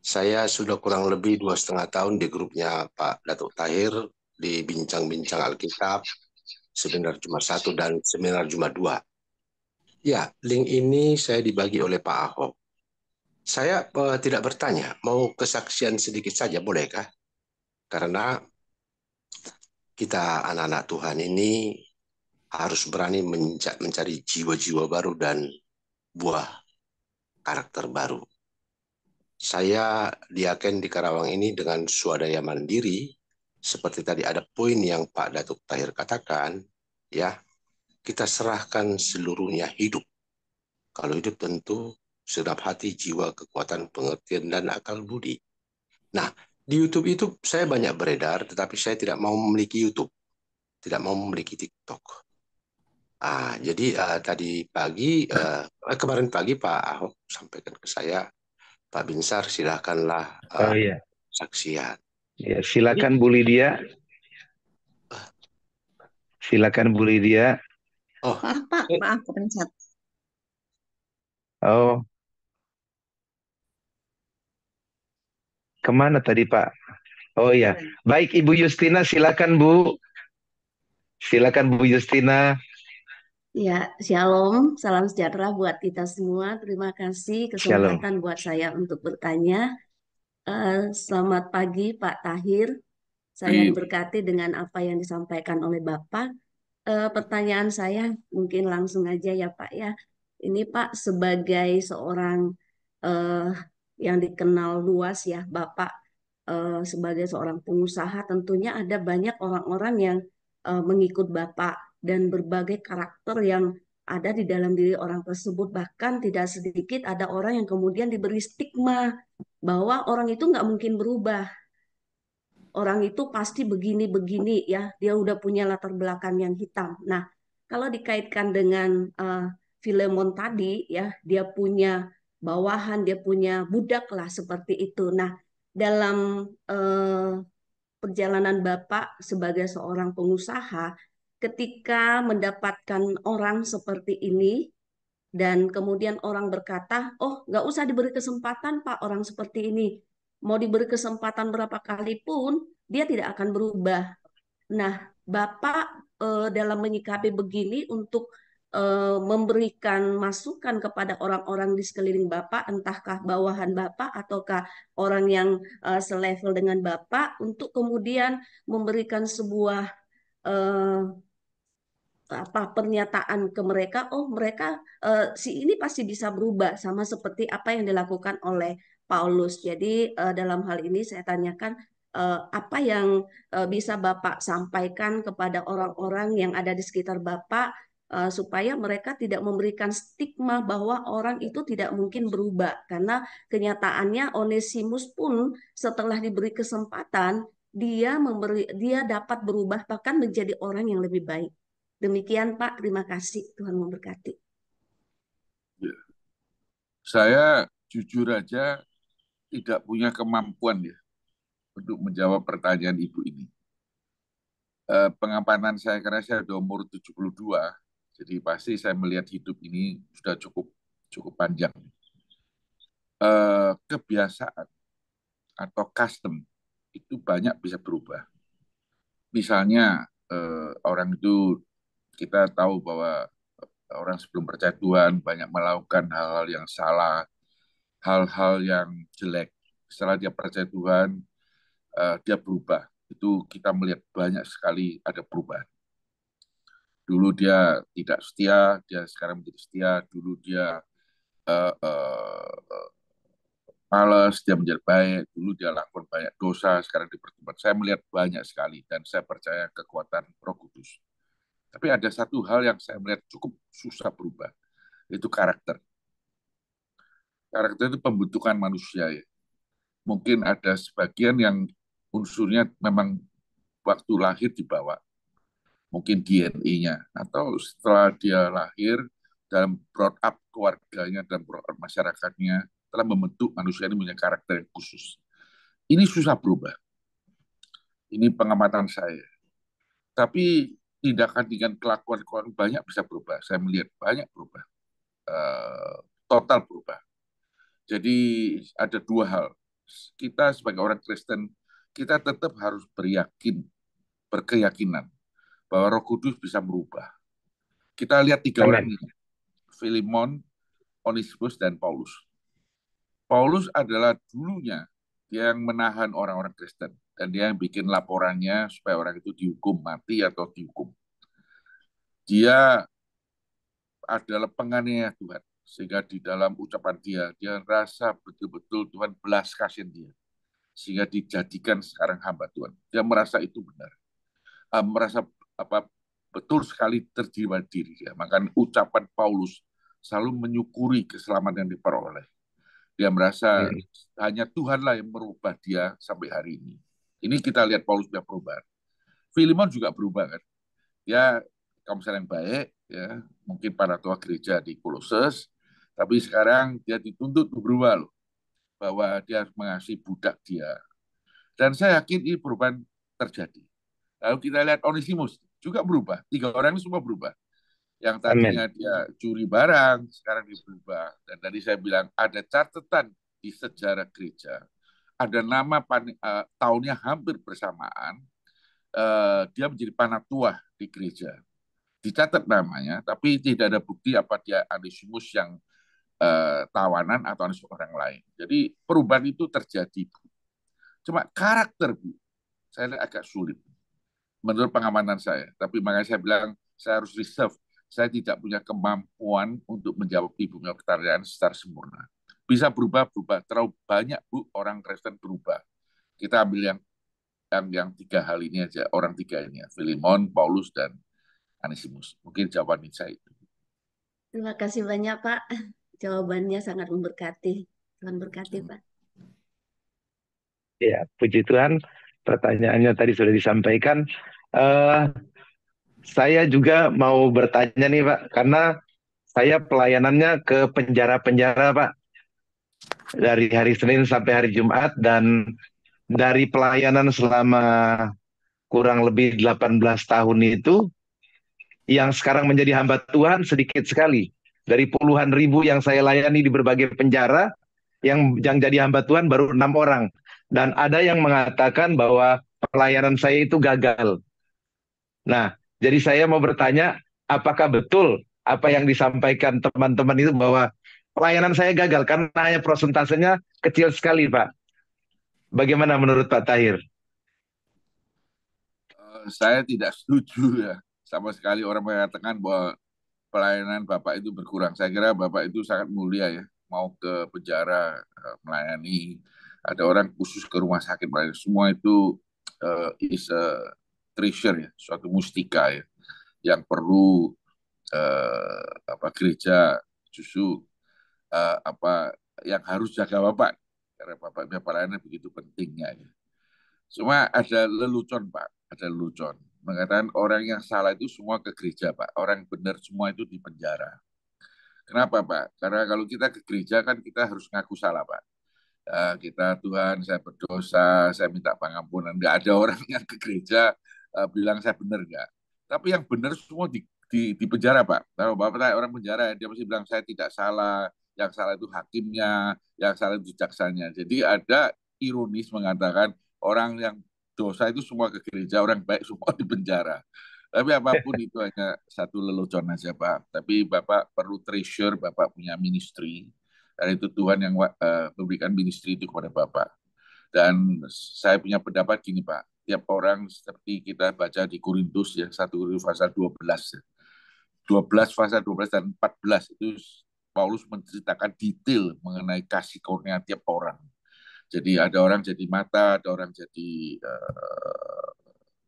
Saya sudah kurang lebih 2,5 tahun di grupnya Pak Datuk Tahir di Bincang-Bincang Alkitab, Seminar Jumat 1 dan Seminar Jumat 2. Ya, link ini saya dibagi oleh Pak Ahok. Saya tidak bertanya, mau kesaksian sedikit saja, bolehkah? Karena kita anak-anak Tuhan ini harus berani mencari jiwa-jiwa baru dan buah karakter baru. Saya diaken di Karawang ini dengan swadaya mandiri, seperti tadi ada poin yang Pak Datuk Tahir katakan, ya, kita serahkan seluruhnya hidup. Kalau hidup tentu sedap hati, jiwa, kekuatan, pengertian, dan akal budi. Nah, di YouTube itu saya banyak beredar, tetapi saya tidak mau memiliki YouTube, tidak mau memiliki TikTok. Jadi tadi pagi, kemarin pagi Pak Ahok sampaikan ke saya, Pak Binsar silakanlah Oh iya. saksian. Ya, silakan Bu Lydia. Silakan Bu Lydia. Oh, Maaf, kepencet. Oh, kemana tadi Pak? Oh iya. Baik Ibu Justina, silakan Bu. Silakan Bu Justina. Ya, shalom, salam sejahtera buat kita semua. Terima kasih Shalom. kesempatan buat saya untuk bertanya. Selamat pagi Pak Tahir. Saya diberkati dengan apa yang disampaikan oleh Bapak. Pertanyaan saya mungkin langsung aja ya Pak ya. Ini Pak sebagai seorang eh, yang dikenal luas ya Bapak sebagai seorang pengusaha tentunya ada banyak orang-orang yang mengikut Bapak dan berbagai karakter yang ada di dalam diri orang tersebut. Bahkan tidak sedikit ada orang yang kemudian diberi stigma bahwa orang itu nggak mungkin berubah. Orang itu pasti begini-begini ya, dia udah punya latar belakang yang hitam. Nah, kalau dikaitkan dengan Filemon tadi ya, dia punya bawahan, dia punya budak lah seperti itu. Nah, dalam perjalanan Bapak sebagai seorang pengusaha, ketika mendapatkan orang seperti ini, dan kemudian orang berkata, oh nggak usah diberi kesempatan Pak orang seperti ini. Mau diberi kesempatan berapa kali pun, dia tidak akan berubah. Nah, Bapak dalam menyikapi begini untuk memberikan masukan kepada orang-orang di sekeliling Bapak, entahkah bawahan Bapak ataukah orang yang selevel dengan Bapak, untuk kemudian memberikan sebuah eh, pernyataan ke mereka, oh mereka si ini pasti bisa berubah sama seperti apa yang dilakukan oleh Paulus. Jadi dalam hal ini saya tanyakan apa yang bisa Bapak sampaikan kepada orang-orang yang ada di sekitar Bapak supaya mereka tidak memberikan stigma bahwa orang itu tidak mungkin berubah, karena kenyataannya Onesimus pun setelah diberi kesempatan dia dapat berubah bahkan menjadi orang yang lebih baik. Demikian Pak, terima kasih. Tuhan memberkati. Saya jujur aja tidak punya kemampuan ya untuk menjawab pertanyaan Ibu ini. Pengamatan saya karena saya sudah umur 72, jadi pasti saya melihat hidup ini sudah cukup panjang. Kebiasaan atau custom itu banyak bisa berubah. Misalnya orang itu kita tahu bahwa orang sebelum percaya Tuhan banyak melakukan hal-hal yang salah, hal-hal yang jelek. Setelah dia percaya Tuhan, dia berubah. itu kita melihat banyak sekali ada perubahan. Dulu dia tidak setia, dia sekarang menjadi setia. Dulu dia eh, eh, malas, dia menjadi baik. Dulu dia lakukan banyak dosa, sekarang dipertobat. Saya melihat banyak sekali dan saya percaya kekuatan Roh Kudus. Tapi ada satu hal yang saya melihat cukup susah berubah, itu karakter. Karakter itu pembentukan manusia ya. Mungkin ada sebagian yang unsurnya memang waktu lahir dibawa, mungkin DNA-nya, atau setelah dia lahir dalam brought up keluarganya dan brought up masyarakatnya telah membentuk manusia ini punya karakter yang khusus. Ini susah berubah. Ini pengamatan saya. Tapi tindakan dengan kelakuan banyak bisa berubah. Saya melihat banyak berubah. Total berubah. Jadi ada dua hal. Kita sebagai orang Kristen, kita tetap harus berkeyakinan bahwa Roh Kudus bisa merubah. Kita lihat tiga orang Amin. ini, Filemon, Onesimus, dan Paulus. Paulus adalah dulunya dia yang menahan orang-orang Kristen dan dia yang bikin laporannya supaya orang itu dihukum mati atau dihukum. Dia adalah penganiaya Tuhan, sehingga di dalam ucapan dia rasa betul-betul Tuhan belas kasihan dia, sehingga dijadikan sekarang hamba Tuhan. Dia merasa itu benar, merasa apa betul sekali terjiwa diri dia. Maka ucapan Paulus selalu menyukuri keselamatan yang diperoleh. Dia merasa Amin. hanya Tuhanlah yang merubah dia sampai hari ini. Ini kita lihat Paulus sudah berubah. Filemon juga berubah kan. Dia kaum yang baik, ya mungkin para tua gereja di Koloses, tapi sekarang dia dituntut berubah loh, bahwa dia harus mengasihi budak dia. Dan saya yakin ini perubahan terjadi. Lalu kita lihat Onesimus juga berubah. Tiga orang ini semua berubah. Yang tadinya Amin. dia curi barang, sekarang dia berubah. Dan tadi saya bilang ada catatan di sejarah gereja. Ada nama tahunnya hampir bersamaan. Dia menjadi panatua di gereja. Dicatat namanya, tapi tidak ada bukti apa dia Onesimus yang tawanan atau orang lain. Jadi perubahan itu terjadi. Cuma karakter, Bu, saya lihat agak sulit menurut pengamatan saya. Tapi makanya saya bilang saya harus reserve. Saya tidak punya kemampuan untuk menjawab ibu pertanyaan secara sempurna. Bisa berubah. Terlalu banyak, Bu, orang Kristen berubah. Kita ambil yang tiga hal ini aja, orang tiga ini, Filemon, Paulus, dan Onesimus. Mungkin jawaban saya itu. Terima kasih banyak, Pak. Jawabannya sangat memberkati. Tuhan berkati, Pak. Ya, puji Tuhan. Pertanyaannya tadi sudah disampaikan. Eh, saya juga mau bertanya nih, Pak, karena saya pelayanannya ke penjara-penjara, Pak, dari hari Senin sampai hari Jumat, dan dari pelayanan selama kurang lebih 18 tahun itu, yang sekarang menjadi hamba Tuhan sedikit sekali. Dari puluhan ribu yang saya layani di berbagai penjara, yang jadi hamba Tuhan baru 6 orang. Dan ada yang mengatakan bahwa pelayanan saya itu gagal. Nah, jadi saya mau bertanya, apakah betul apa yang disampaikan teman-teman itu bahwa pelayanan saya gagal karena hanya prosentasenya kecil sekali, Pak. Bagaimana menurut Pak Tahir? Saya tidak setuju ya. Sama sekali orang mengatakan bahwa pelayanan Bapak itu berkurang. Saya kira Bapak itu sangat mulia ya. Mau ke penjara, melayani. Ada orang khusus ke rumah sakit. Semua itu is a treasure ya. Suatu mustika ya. Yang perlu gereja justru yang harus jaga Bapak. Karena Bapaknya pelayanan begitu pentingnya ya. Cuma ada lelucon, Pak. Ada lelucon. Mengatakan orang yang salah itu semua ke gereja, Pak. Orang yang benar semua itu di penjara. Kenapa, Pak? Karena kalau kita ke gereja kan kita harus ngaku salah, Pak. Kita, Tuhan, saya berdosa, saya minta pengampunan. Nggak ada orang yang ke gereja bilang saya benar, nggak. Tapi yang benar semua di penjara, Pak. Kalau Bapak tanya orang penjara, dia mesti bilang saya tidak salah. Yang salah itu hakimnya, yang salah itu jaksanya. Jadi ada ironis mengatakan orang yang dosa itu semua ke gereja, orang baik semua di penjara. Tapi apapun itu hanya satu lelucon aja, Pak. Tapi Bapak perlu treasure, Bapak punya ministry. Dan itu Tuhan yang memberikan ministry itu kepada Bapak. Dan saya punya pendapat gini, Pak. tiap orang seperti kita baca di Korintus ya, 1 Korintus pasal 12 ya. 12 pasal 12 dan 14 itu Paulus menceritakan detail mengenai kasih karunia tiap orang. Jadi ada orang jadi mata, ada orang jadi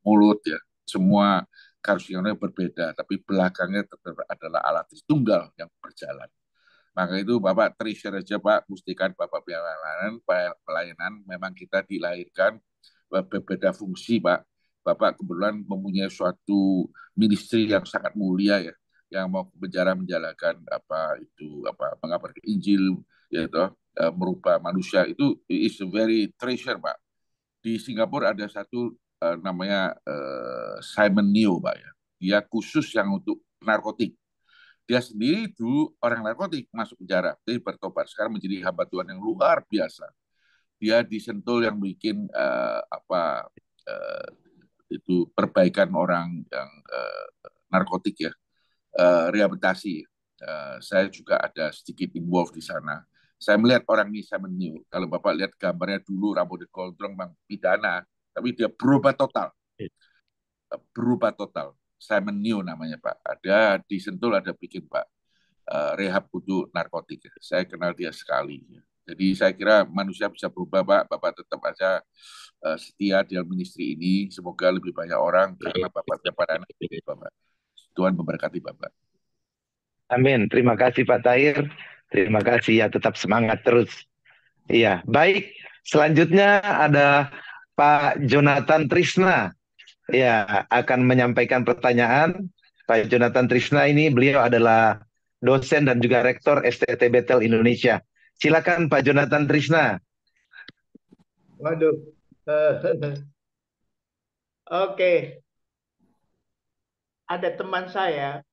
mulut ya. Semua karunia berbeda, tapi belakangnya tetap adalah Allah Tritunggal yang berjalan. Maka itu Bapak treasure aja Pak, mustikan Bapak pelayanan, memang kita dilahirkan berbeda fungsi Pak. Bapak kebetulan mempunyai suatu ministry yang sangat mulia ya, yang mau menjalankan mengabarkan Injil, yaitu merubah manusia, itu is a very treasure Pak. Di Singapura ada satu namanya Simon Neo Pak ya. Dia khusus yang untuk narkotik. Dia sendiri dulu orang narkotik, masuk penjara, jadi bertobat, sekarang menjadi hamba Tuhan yang luar biasa. Dia di Sentul yang bikin itu perbaikan orang yang narkotik ya, rehabilitasi. Saya juga ada sedikit involved di sana. Saya melihat orang ini Simon Neo. Kalau Bapak lihat gambarnya dulu, rambut gondrong, bang pidana, tapi dia berubah total. Berubah total. Simon Neo namanya Pak. Ada di Sentul ada bikin Pak rehab untuk narkotik. Saya kenal dia sekali. Jadi saya kira manusia bisa berubah Pak. Bapak tetap aja setia di ministry ini. Semoga lebih banyak orang karena Bapak dapat anak Bapak. Tuhan memberkati Bapak. Amin. Terima kasih Pak Tahir. Terima kasih ya, tetap semangat terus. Iya, baik. Selanjutnya ada Pak Jonathan Trisna. Ya, akan menyampaikan pertanyaan. Pak Jonathan Trisna ini beliau adalah dosen dan juga rektor STT Bethel Indonesia. Silakan Pak Jonathan Trisna. Waduh. Oke. Ada teman saya,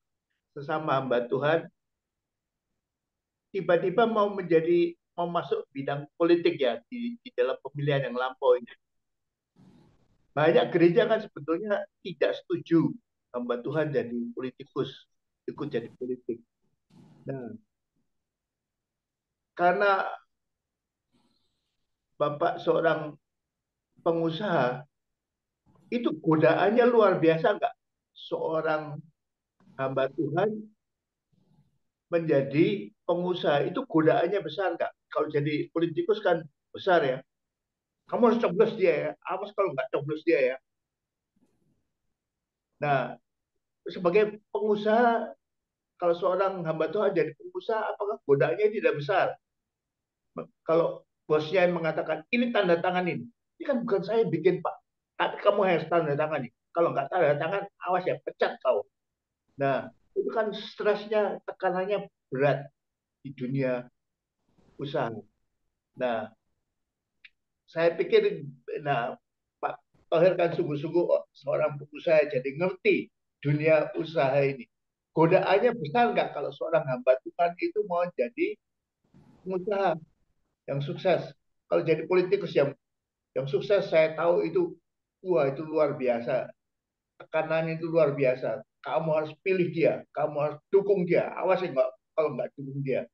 sesama hamba Tuhan, tiba-tiba mau masuk bidang politik ya di dalam pemilihan yang lampau ini. Banyak gereja kan sebetulnya tidak setuju hamba Tuhan jadi politikus, ikut jadi politik. Nah, karena Bapak seorang pengusaha, itu godaannya luar biasa nggak? Seorang hamba Tuhan menjadi pengusaha, itu godaannya besar nggak? Kalau jadi politikus kan besar ya. Kamu harus coblos dia ya. Awas kalau nggak coblos dia ya. Nah, sebagai pengusaha, kalau seorang hamba Tuhan jadi pengusaha, apakah godaannya tidak besar? Kalau bosnya yang mengatakan, ini tanda tangan ini kan bukan saya bikin Pak, tapi kamu harus tanda tangan ini. Kalau nggak tanda tangan, awas ya, pecat kau. Nah, itu kan stresnya, tekanannya berat di dunia usaha. Nah, saya pikir, nah Pak Thohir kan sungguh-sungguh seorang pengusaha, jadi ngerti dunia usaha ini. Godaannya besar nggak kalau seorang hamba Tuhan itu mau jadi pengusaha yang sukses? Kalau jadi politikus yang sukses, saya tahu itu, wah itu luar biasa. Tekanan itu luar biasa. Kamu harus pilih dia, kamu harus dukung dia. Awas ya kalau nggak dukung dia.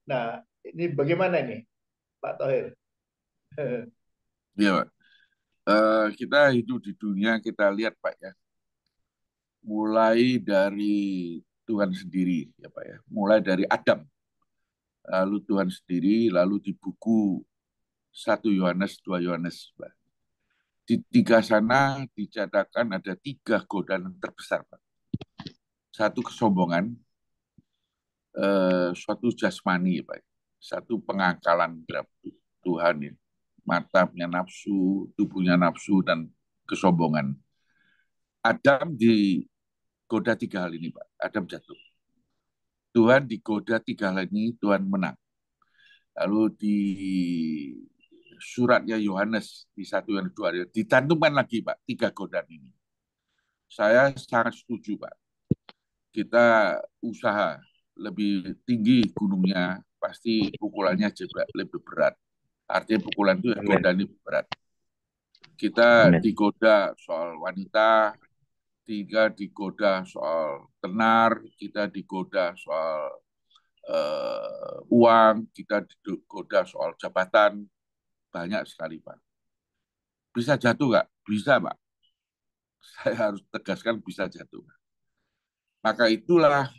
Nah, ini bagaimana nih, Pak Thohir? Iya Pak. Kita hidup di dunia, kita lihat Pak ya. Mulai dari Tuhan sendiri ya Pak ya. Mulai dari Adam. Lalu Tuhan sendiri, lalu di buku 1 Yohanes, 2 Yohanes Pak. Di 3 sana dicatatkan ada 3 godaan terbesar Pak. Satu kesombongan, suatu jasmani Pak. Satu pengakalan terhadap Tuhan ya. Mata punya nafsu, tubuhnya nafsu, dan kesombongan. Adam digoda 3 hal ini Pak. Adam jatuh. Tuhan digoda 3 hal ini, Tuhan menang. Lalu di suratnya Yohanes di 1 Yohanes 2 dicantumkan lagi Pak 3 godaan ini. Saya sangat setuju Pak. Kita usaha lebih tinggi gunungnya, pasti pukulannya juga lebih berat. Artinya pukulan itu godaan ini berat. Kita digoda soal wanita, kita digoda soal tenar, kita digoda soal uang, kita digoda soal jabatan, banyak sekali Pak. Bisa jatuh nggak? Bisa, Pak. Saya harus tegaskan bisa jatuh. Maka itulah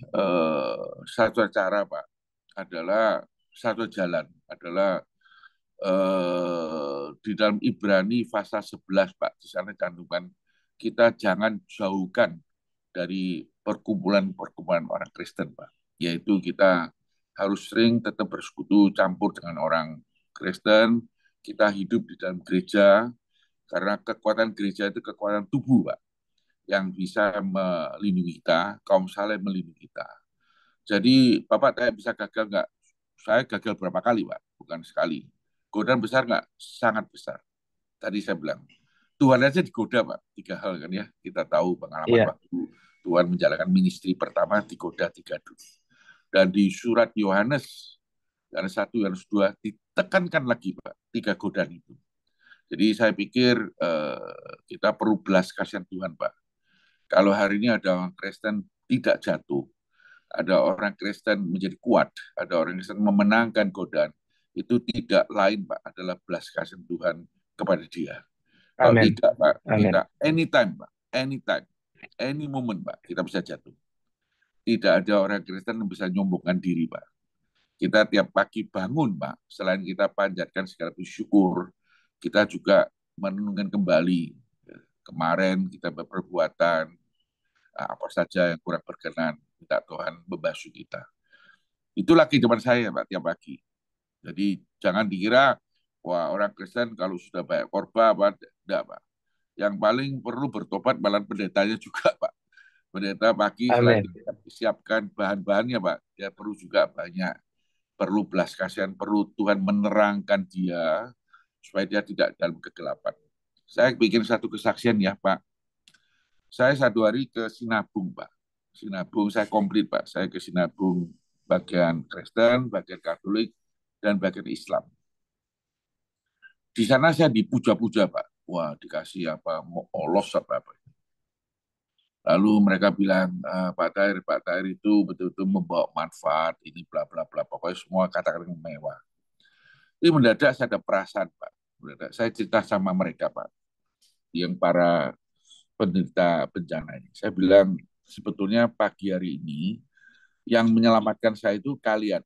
satu cara, Pak, adalah satu jalan adalah di dalam Ibrani pasal 11, Pak, di sana cantumkan kita jangan jauhkan dari perkumpulan-perkumpulan orang Kristen, Pak. Yaitu kita harus sering tetap bersekutu campur dengan orang Kristen, kita hidup di dalam gereja, karena kekuatan gereja itu kekuatan tubuh, Pak, yang bisa melindungi kita, kaum saleh melindungi kita. Jadi Bapak tanya bisa gagal nggak? Saya gagal berapa kali, Pak? Bukan sekali. Godaan besar nggak? Sangat besar. Tadi saya bilang, Tuhan aja digoda, Pak. 3 hal kan ya. Kita tahu pengalaman Iya, waktu Tuhan menjalankan ministry pertama, digoda 3 dulu. Dan di surat Yohanes, Yohanes 1, Yohanes 2, ditekankan lagi, Pak, 3 godaan itu. Jadi saya pikir kita perlu belas kasihan Tuhan, Pak. Kalau hari ini ada orang Kristen tidak jatuh, ada orang Kristen menjadi kuat, ada orang Kristen memenangkan godaan, itu tidak lain, Pak, adalah belas kasihan Tuhan kepada dia. Kalau amin, tidak, Pak, amin, kita anytime, Pak, anytime, any moment, Pak, kita bisa jatuh. Tidak ada orang Kristen yang bisa nyombongkan diri, Pak. Kita tiap pagi bangun, Pak, selain kita panjatkan segala syukur, kita juga merenungkan kembali kemarin kita berperbuatan apa saja yang kurang berkenan, minta Tuhan membasuh kita. Itulah kehidupan saya, Pak, tiap pagi. Jadi jangan dikira, wah, orang Kristen kalau sudah banyak korban, apa, tidak, Pak. Yang paling perlu bertobat malah pendetanya juga, Pak. Pendeta pagi selain amin, siapkan bahan-bahannya, Pak, dia perlu juga banyak, perlu belas kasihan, perlu Tuhan menerangkan dia supaya dia tidak dalam kegelapan. Saya bikin satu kesaksian ya, Pak. Saya 1 hari ke Sinabung, Pak. Sinabung saya komplit, Pak. Saya ke Sinabung bagian Kristen, bagian Katolik, dan bagian Islam. Di sana saya dipuja-puja, Pak. Wah, dikasih apa, olos apa-apa. Lalu mereka bilang, Pak Tahir itu betul-betul membawa manfaat, ini bla bla bla. Pokoknya semua kata-kata yang mewah. Ini mendadak saya ada perasaan, Pak. Mendadak saya cerita sama mereka, Pak, yang para penderita bencana ini. Saya bilang, sebetulnya pagi hari ini yang menyelamatkan saya itu kalian.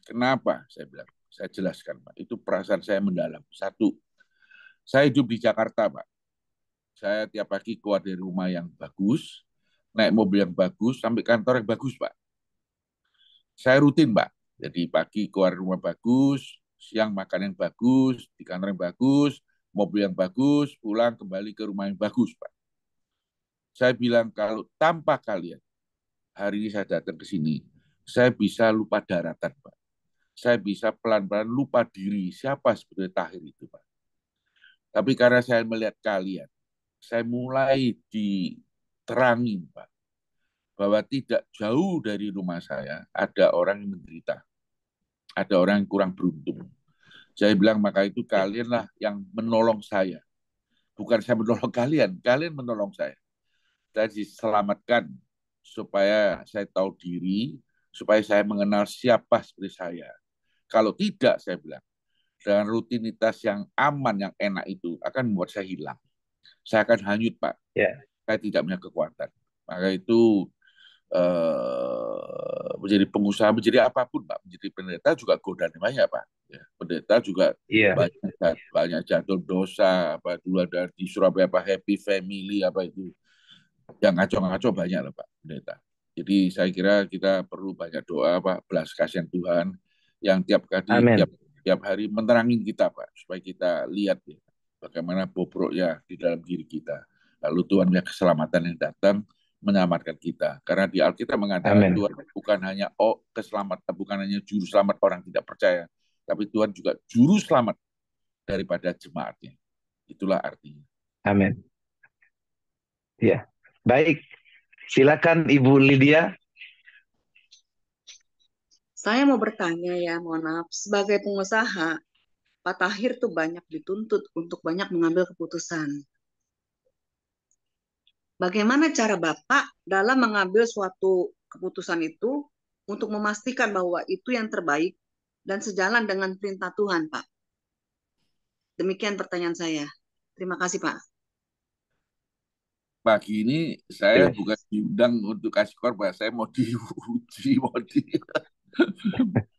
Kenapa? Saya bilang. Saya jelaskan, Pak. Itu perasaan saya mendalam. Satu, saya hidup di Jakarta, Pak. Saya tiap pagi keluar dari rumah yang bagus, naik mobil yang bagus, sampai kantor yang bagus, Pak. Saya rutin, Pak. Jadi pagi keluar rumah bagus, siang makan yang bagus, di kantor yang bagus, mobil yang bagus, pulang kembali ke rumah yang bagus, Pak. Saya bilang kalau tanpa kalian, hari ini saya datang ke sini, saya bisa lupa daratan, Pak. Saya bisa pelan-pelan lupa diri siapa sebetulnya Tahir itu, Pak. Tapi karena saya melihat kalian, saya mulai diterangin, Pak, bahwa tidak jauh dari rumah saya ada orang yang menderita, ada orang yang kurang beruntung. Saya bilang maka itu kalianlah yang menolong saya. Bukan saya menolong kalian, kalian menolong saya. Saya diselamatkan supaya saya tahu diri, supaya saya mengenal siapa seperti saya. Kalau tidak, saya bilang, dengan rutinitas yang aman, yang enak itu akan membuat saya hilang. Saya akan hanyut, Pak. ya, Saya tidak punya kekuatan. Maka itu menjadi pengusaha, menjadi apapun, Pak. Menjadi pendeta juga godaan banyak, Pak. Ya, pendeta juga iya, banyak jatuh dosa. Apa dulu ada di Surabaya, apa Happy Family, apa itu yang ngaco-ngaco banyak lah, Pak pendeta. Jadi saya kira kita perlu banyak doa, Pak, belas kasihan Tuhan yang tiap amin, hari menerangin kita, Pak, supaya kita lihat ya bagaimana bobroknya di dalam diri kita. Lalu Tuhan punya keselamatan yang datang menyelamatkan kita. Karena di Alkitab mengatakan amin, Tuhan bukan hanya keselamatan, bukan hanya juru selamat orang tidak percaya, tapi Tuhan juga juru selamat daripada jemaatnya. Itulah artinya. amin. Ya, baik. Silakan Ibu Lydia. Saya mau bertanya ya, mohon maaf. Sebagai pengusaha, Pak Tahir tuh banyak dituntut untuk banyak mengambil keputusan. Bagaimana cara Bapak dalam mengambil suatu keputusan itu untuk memastikan bahwa itu yang terbaik dan sejalan dengan perintah Tuhan, Pak? Demikian pertanyaan saya. Terima kasih, Pak. Pagi ini saya bukan diundang untuk kasih korban, saya mau diuji,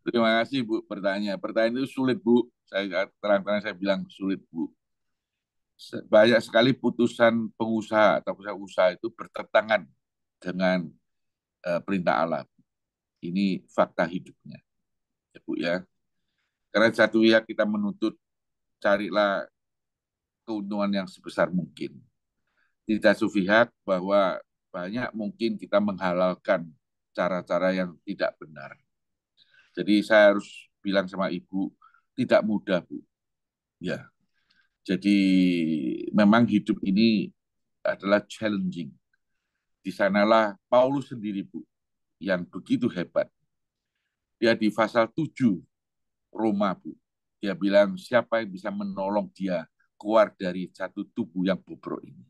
Terima kasih Bu pertanyaan. Pertanyaan itu sulit Bu. Saya terang-terang saya bilang sulit Bu. Banyak sekali putusan pengusaha atau usaha itu bertentangan dengan perintah Allah. Ini fakta hidupnya, ya Bu ya. Karena satu pihak kita menuntut carilah keuntungan yang sebesar mungkin. Di satu pihak bahwa banyak mungkin kita menghalalkan cara-cara yang tidak benar. Jadi saya harus bilang sama Ibu, tidak mudah Bu. Ya, jadi memang hidup ini adalah challenging. Di sanalah Paulus sendiri Bu, yang begitu hebat. Dia di pasal 7 Roma Bu, dia bilang siapa yang bisa menolong dia keluar dari satu tubuh yang bobrok ini.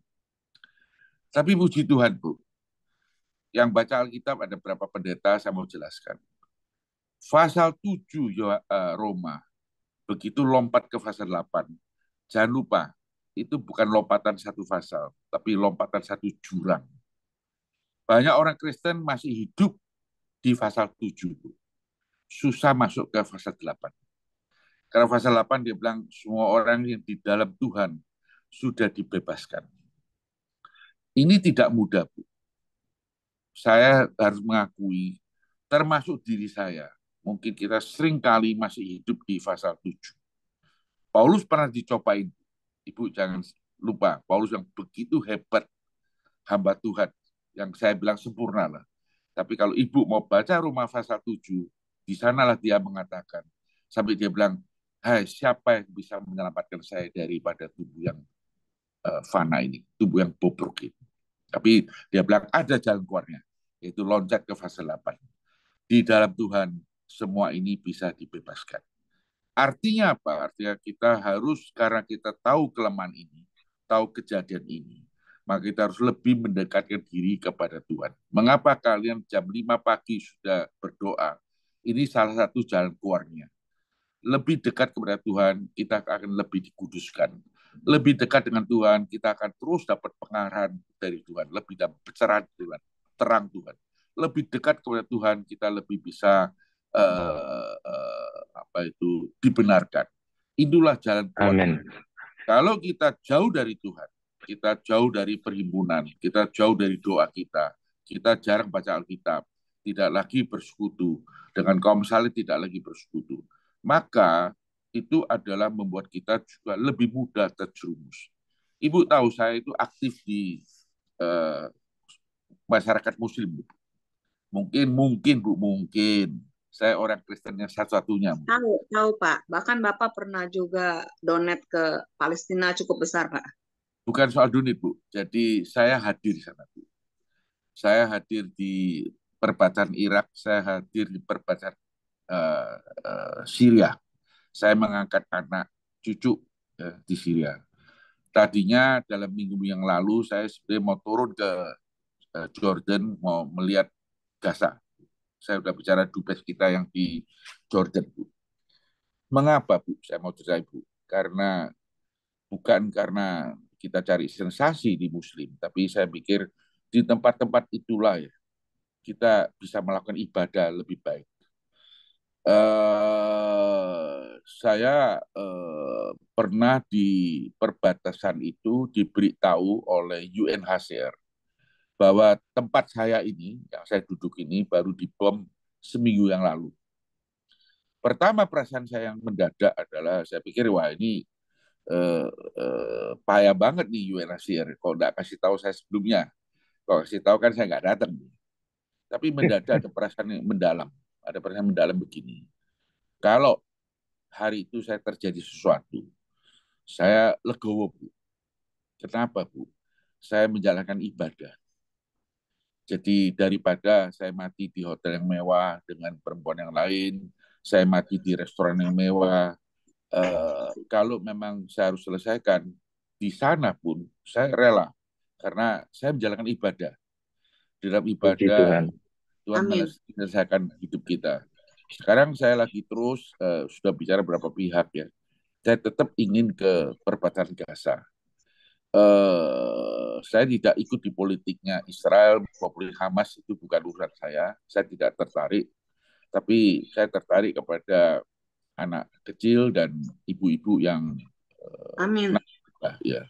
Tapi puji Tuhan Bu, yang baca Alkitab ada berapa pendeta saya mau jelaskan. Pasal 7 Roma, begitu lompat ke pasal 8, jangan lupa, itu bukan lompatan satu pasal, tapi lompatan satu jurang. Banyak orang Kristen masih hidup di pasal 7. Susah masuk ke pasal 8. Karena pasal 8 dia bilang semua orang yang di dalam Tuhan sudah dibebaskan. Ini tidak mudah, Bu. Saya harus mengakui, termasuk diri saya, mungkin kita sering kali masih hidup di pasal 7. Paulus pernah dicobain. Ibu jangan lupa, Paulus yang begitu hebat, hamba Tuhan, yang saya bilang sempurna lah. Tapi kalau ibu mau baca Roma pasal 7, di sanalah dia mengatakan, sampai dia bilang, hai siapa yang bisa menyelamatkan saya daripada tubuh yang fana ini, tubuh yang bobrok ini. Tapi dia bilang ada jalan keluarnya, yaitu loncat ke fase 8. Di dalam Tuhan, semua ini bisa dibebaskan. Artinya apa? Artinya kita harus, karena kita tahu kelemahan ini, tahu kejadian ini, maka kita harus lebih mendekatkan diri kepada Tuhan. Mengapa kalian jam 5 pagi sudah berdoa? Ini salah satu jalan keluarnya. Lebih dekat kepada Tuhan, kita akan lebih dikuduskan. Lebih dekat dengan Tuhan, kita akan terus dapat pengarahan dari Tuhan. Lebih dapat pencerahan Tuhan, terang Tuhan. Lebih dekat kepada Tuhan, kita lebih bisa dibenarkan. Itulah jalan keluar. Amin. Kalau kita jauh dari Tuhan, kita jauh dari perhimpunan, kita jauh dari doa kita jarang baca Alkitab, tidak lagi bersekutu dengan kaum saleh, tidak lagi bersekutu, maka itu adalah membuat kita juga lebih mudah terjerumus. Ibu tahu saya itu aktif di masyarakat Muslim, Bu. Mungkin Bu, mungkin saya orang Kristen yang satu-satunya. Tahu Pak. Bahkan Bapak pernah juga donate ke Palestina cukup besar Pak. Bukan soal donate Bu. Jadi saya hadir di sana Bu. Saya hadir di perbatasan Irak, saya hadir di perbatasan Syria. Saya mengangkat anak cucu di Syria. Tadinya dalam minggu yang lalu saya sebenarnya mau turun ke Jordan, mau melihat Gaza. Saya sudah bicara dubes kita yang di Jordan, Bu. Mengapa, Bu? Saya mau cerita, Bu. Bukan karena kita cari sensasi di Muslim, tapi saya pikir di tempat-tempat itulah ya, kita bisa melakukan ibadah lebih baik. Saya pernah di perbatasan itu diberitahu oleh UNHCR bahwa tempat saya ini, yang saya duduk ini, baru dibom seminggu yang lalu. Pertama perasaan saya yang mendadak adalah saya pikir wah ini payah banget nih UNHCR. Kalau nggak kasih tahu saya sebelumnya, kalau kasih tahu kan saya nggak datang. Tapi mendadak ada perasaan yang mendalam, ada perasaan mendalam begini. Kalau hari itu saya terjadi sesuatu, saya legowo Bu. Kenapa Bu? Saya menjalankan ibadah. Jadi daripada saya mati di hotel yang mewah dengan perempuan yang lain, saya mati di restoran yang mewah, kalau memang saya harus selesaikan di sana pun saya rela karena saya menjalankan ibadah. Di dalam ibadah Tuhan menyelesaikan hidup kita. Sekarang saya lagi terus sudah bicara beberapa pihak ya. Saya tetap ingin ke perbatasan Gaza. Saya tidak ikut di politiknya Israel maupun Hamas, itu bukan urusan saya. Saya tidak tertarik, tapi saya tertarik kepada anak kecil dan ibu-ibu yang Amin. ya.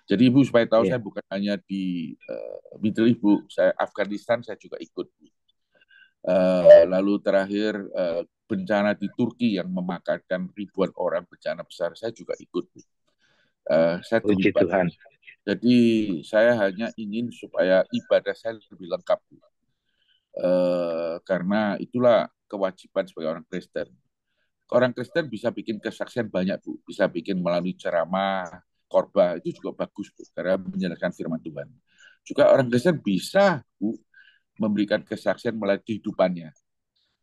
Jadi Ibu supaya tahu Ya. saya bukan hanya di Middle East, Bu. Saya Afghanistan saya juga ikut. Lalu terakhir bencana di Turki yang memakan ribuan orang, bencana besar, saya juga ikut, Bu. Saya Puji terlibat. Tuhan. Jadi saya hanya ingin supaya ibadah saya lebih lengkap, Bu. Karena itulah kewajiban sebagai orang Kristen. Orang Kristen bisa bikin kesaksian banyak, Bu. Bisa bikin melalui ceramah, khotbah, itu juga bagus, Bu. Karena menjelaskan firman Tuhan. Juga orang Kristen bisa, Bu, memberikan kesaksian melalui kehidupannya.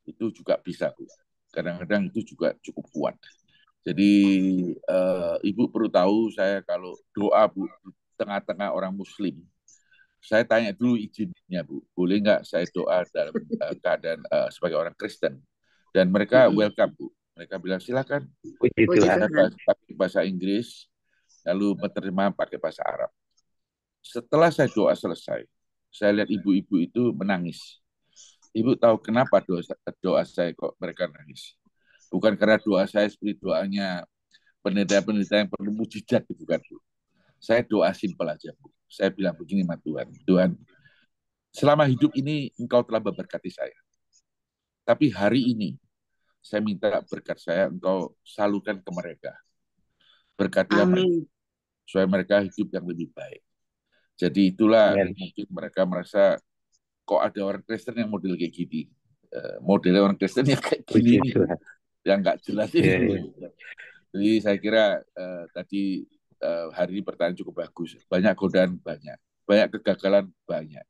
Itu juga bisa, Bu. Kadang-kadang itu juga cukup kuat. Jadi Ibu perlu tahu, saya kalau doa, Bu, di tengah-tengah orang Muslim, saya tanya dulu izinnya, Bu. Boleh nggak saya doa dalam keadaan sebagai orang Kristen? Dan mereka welcome, Bu. Mereka bilang silakan. Puji Puji Tuhan. Tuhan. Pakai bahasa Inggris, lalu menerima pakai bahasa Arab. Setelah saya doa selesai, saya lihat ibu-ibu itu menangis. Ibu tahu kenapa doa saya kok mereka nangis? Bukan karena doa saya seperti doanya pendeta-pendeta yang perlu mujizat, bukan, Bu. Saya doa simpel aja, Bu. Saya bilang begini sama Tuhan, Tuhan, selama hidup ini Engkau telah memberkati saya. Tapi hari ini saya minta berkat saya Engkau salurkan ke mereka. Berkatilah mereka Amin. supaya mereka hidup yang lebih baik. Jadi itulah Amin. mungkin mereka merasa kok ada orang Kristen yang model kayak gini. Modelnya orang Kristen yang kayak gini Puji nih, Tuhan. yang nggak jelas Ya, ini. ya. Jadi saya kira tadi hari ini pertanyaan cukup bagus. Banyak godaan, banyak kegagalan, banyak.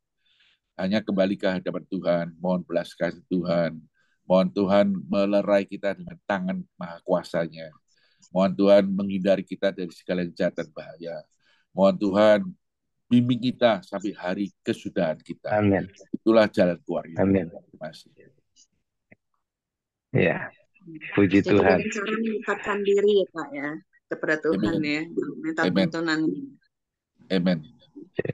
Hanya kembali ke hadapan Tuhan, mohon belas kasih Tuhan, mohon Tuhan melerai kita dengan tangan maha kuasanya. Mohon Tuhan menghindari kita dari segala yang jahat dan bahaya. Mohon Tuhan bimbing kita sampai hari kesudahan kita. Amin. Itulah jalan keluarnya. Amin. Terima kasih. Ya, puji Jadi Tuhan. dengan cara mendekatkan diri ya Pak ya kepada Tuhan Amen. ya, minta Amen. tuntunan. Amen.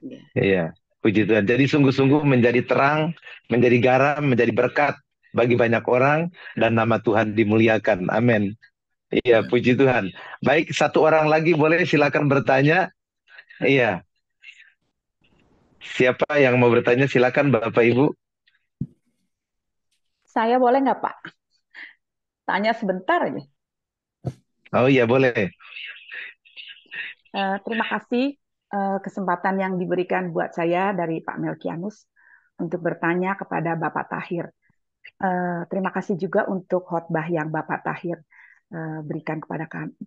Ya. Iya, puji Tuhan. Jadi sungguh-sungguh menjadi terang, menjadi garam, menjadi berkat bagi banyak orang dan nama Tuhan dimuliakan. Amin. Iya, Amen. puji Tuhan. Baik, satu orang lagi boleh silakan bertanya. Iya. Siapa yang mau bertanya? Silakan Bapak Ibu. Saya boleh nggak Pak? Tanya sebentar aja. Oh iya, boleh. Terima kasih kesempatan yang diberikan buat saya dari Pak Melkianus untuk bertanya kepada Bapak Tahir. Terima kasih juga untuk khotbah yang Bapak Tahir berikan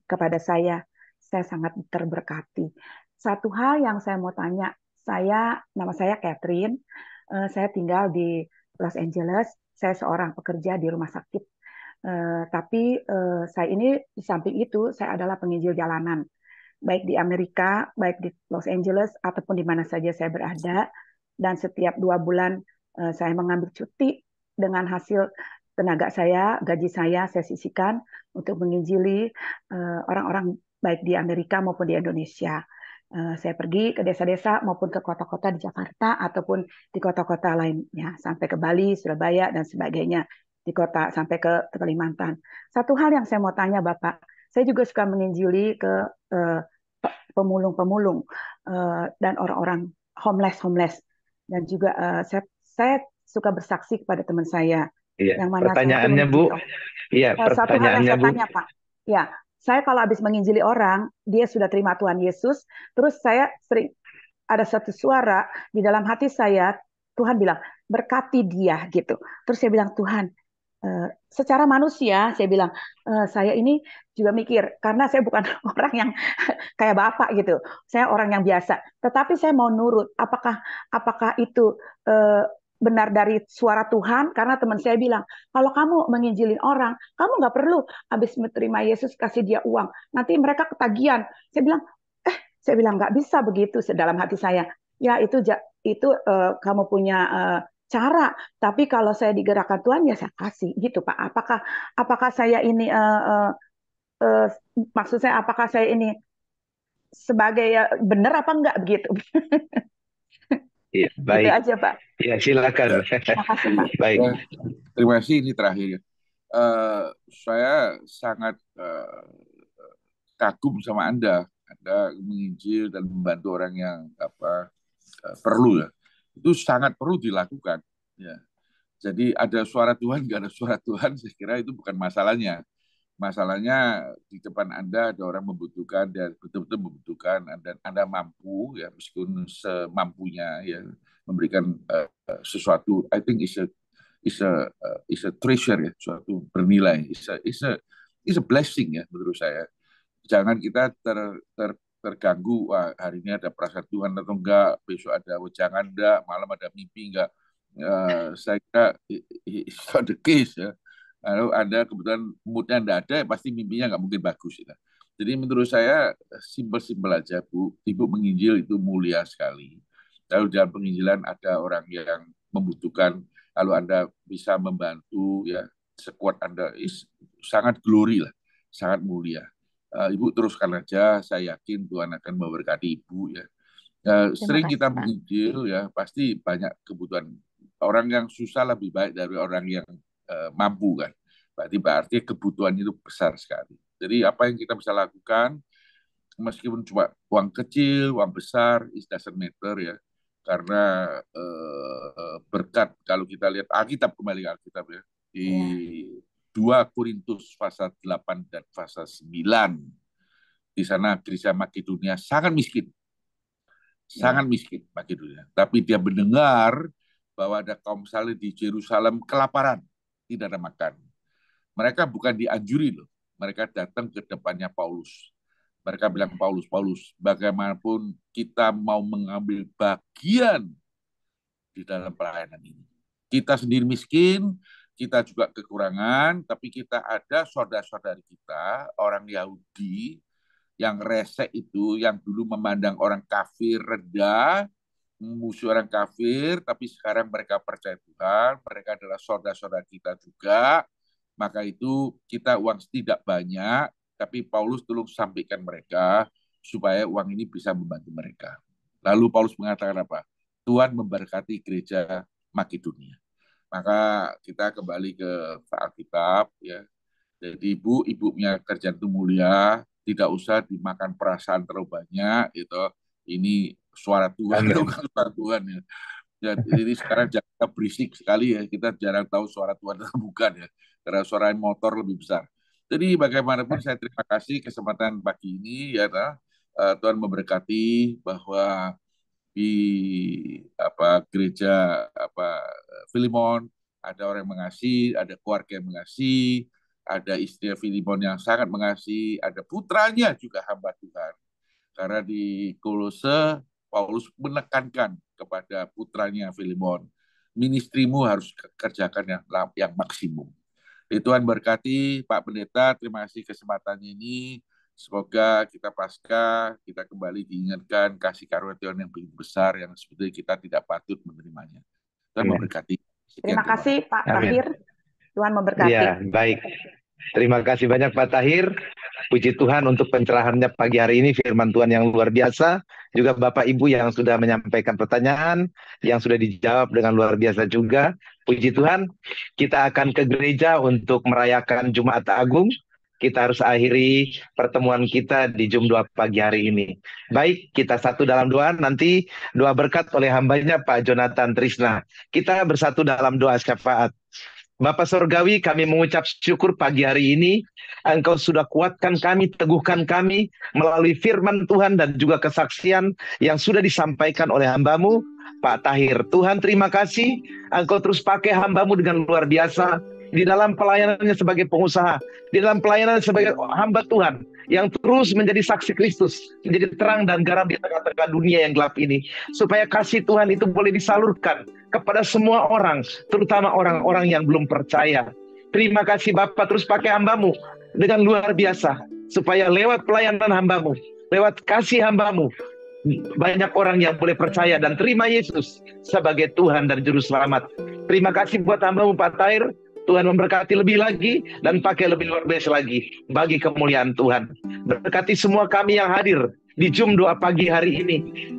kepada saya. Saya sangat terberkati. Satu hal yang saya mau tanya, nama saya Catherine, saya tinggal di Los Angeles. Saya seorang pekerja di rumah sakit. Tapi saya ini di samping itu saya adalah penginjil jalanan, baik di Amerika, baik di Los Angeles ataupun di mana saja saya berada. Dan setiap 2 bulan saya mengambil cuti dengan hasil tenaga saya, gaji saya sisihkan untuk menginjili orang-orang baik di Amerika maupun di Indonesia. Saya pergi ke desa-desa maupun ke kota-kota di Jakarta ataupun di kota-kota lainnya, sampai ke Bali, Surabaya, dan sebagainya, di kota sampai ke Kalimantan. Satu hal yang saya mau tanya Bapak, saya juga suka menginjili ke pemulung-pemulung dan orang-orang homeless, dan juga saya suka bersaksi kepada teman saya Iya, yang mana saya itu pertanyaannya Bu. menginjili. Iya, Satu hal yang pertanyaannya saya Bu. tanya Pak, ya saya kalau habis menginjili orang, dia sudah terima Tuhan Yesus, terus saya sering ada satu suara di dalam hati saya, Tuhan bilang berkati dia gitu. Terus saya bilang Tuhan, secara manusia saya bilang saya ini juga mikir karena saya bukan orang yang kayak Bapak gitu. Saya orang yang biasa. Tetapi saya mau nurut. Apakah itu benar dari suara Tuhan? Karena teman saya bilang, kalau kamu menginjilin orang, kamu nggak perlu habis menerima Yesus kasih dia uang. Nanti mereka ketagihan. Saya bilang nggak bisa begitu dalam hati saya. Ya itu kamu punya cara. Tapi kalau saya digerakkan Tuhan ya saya kasih gitu Pak. Apakah saya ini maksud saya apakah saya ini sebagai benar apa enggak begitu. Iya, Gitu baik. aja Pak. Ya, silakan. Makasih Pak. Baik. Ya, terima kasih. Ini terakhir ya. Saya sangat kagum sama Anda. Anda menginjil dan membantu orang yang perlu ya. Itu sangat perlu dilakukan. Ya. Jadi ada suara Tuhan, nggak ada suara Tuhan, saya kira itu bukan masalahnya. Masalahnya di depan Anda ada orang membutuhkan dan betul-betul membutuhkan, dan Anda mampu ya meskipun semampunya ya memberikan sesuatu. I think is a treasure ya, suatu bernilai. Is a blessing ya menurut saya. Jangan kita terganggu, wah hari ini ada perasaan Tuhan atau enggak, besok ada wejangan enggak, malam ada mimpi enggak. Saya kira it's not the case ya. Kalau ada kebetulan moodnya enggak ada, ya pasti mimpinya enggak mungkin bagus ya. Jadi menurut saya simpel-simpel aja Bu, Ibu menginjil itu mulia sekali. Lalu dalam penginjilan ada orang yang membutuhkan, lalu Anda bisa membantu ya sekuat Anda, sangat glory lah, sangat mulia. Ibu teruskan aja, saya yakin Tuhan akan memberkati Ibu ya. Sering kita menginjil ya, pasti banyak kebutuhan. Orang yang susah lebih baik dari orang yang mampu kan. Berarti kebutuhan itu besar sekali. Jadi apa yang kita bisa lakukan, meskipun cuma uang kecil, uang besar, it doesn't matter ya. Karena berkat, kalau kita lihat Alkitab, kembali ke Alkitab ya, di 2 Korintus pasal 8 dan pasal 9. Di sana gereja Makedonia sangat miskin. Sangat miskin Makedonia. Tapi dia mendengar bahwa ada kaum saleh di Yerusalem kelaparan, tidak ada makan. Mereka bukan dianjuri loh. Mereka datang ke depannya Paulus. Mereka bilang, Paulus, bagaimanapun kita mau mengambil bagian di dalam pelayanan ini. Kita sendiri miskin, kita juga kekurangan, tapi kita ada saudara-saudari kita, orang Yahudi, yang resek itu, yang dulu memandang orang kafir rendah, musuh orang kafir, tapi sekarang mereka percaya Tuhan, mereka adalah saudara-saudara kita juga, maka itu kita uang tidak banyak, tapi Paulus tolong sampaikan mereka, supaya uang ini bisa membantu mereka. Lalu Paulus mengatakan apa? Tuhan memberkati gereja Makedonia. Maka kita kembali ke Alkitab ya. Jadi ibu punya kerjaan itu mulia, tidak usah dimakan perasaan terlalu banyak gitu. Ini suara Tuhan, bukan suara Tuhan ya. Jadi sekarang Jakarta berisik sekali ya, kita jarang tahu suara Tuhan atau bukan ya, karena suara motor lebih besar. Jadi bagaimanapun saya terima kasih kesempatan pagi ini ya, Tuhan memberkati bahwa di gereja Filemon ada orang yang mengasihi, ada keluarga yang mengasihi, ada istri Filemon yang sangat mengasihi, ada putranya juga hamba Tuhan. Karena di Kolose Paulus menekankan kepada putranya Filemon, ministrimu harus kerjakan yang maksimum. Tuhan berkati Pak Pendeta, terima kasih kesempatannya ini. Semoga kita pasca, kita kembali diingatkan kasih karunia Tuhan yang begitu besar, yang sebetulnya kita tidak patut menerimanya. Tuhan memberkati. Terima kasih Pak Tahir. Tuhan memberkati. Ya, baik. Terima kasih banyak Pak Tahir. Puji Tuhan untuk pencerahannya pagi hari ini, firman Tuhan yang luar biasa. Juga Bapak Ibu yang sudah menyampaikan pertanyaan, yang sudah dijawab dengan luar biasa juga. Puji Tuhan, kita akan ke gereja untuk merayakan Jumat Agung. Kita harus akhiri pertemuan kita di jam 2 pagi hari ini. Baik, kita satu dalam doa, nanti doa berkat oleh hambanya Pak Jonathan Trisna. Kita bersatu dalam doa syafaat. Bapak Surgawi, kami mengucap syukur pagi hari ini, Engkau sudah kuatkan kami, teguhkan kami, melalui firman Tuhan dan juga kesaksian yang sudah disampaikan oleh hambamu, Pak Tahir. Tuhan terima kasih, Engkau terus pakai hambamu dengan luar biasa, di dalam pelayanannya sebagai pengusaha, di dalam pelayanan sebagai hamba Tuhan, yang terus menjadi saksi Kristus, menjadi terang dan garam di tengah-tengah dunia yang gelap ini, supaya kasih Tuhan itu boleh disalurkan kepada semua orang, terutama orang-orang yang belum percaya. Terima kasih Bapak, terus pakai hambamu dengan luar biasa, supaya lewat pelayanan hambamu, lewat kasih hambamu, banyak orang yang boleh percaya dan terima Yesus sebagai Tuhan dan Juru Selamat. Terima kasih buat hambamu Pak Tahir. Tuhan memberkati lebih lagi dan pakai lebih luar biasa lagi bagi kemuliaan Tuhan. Berkati semua kami yang hadir di Zoom doa pagi hari ini.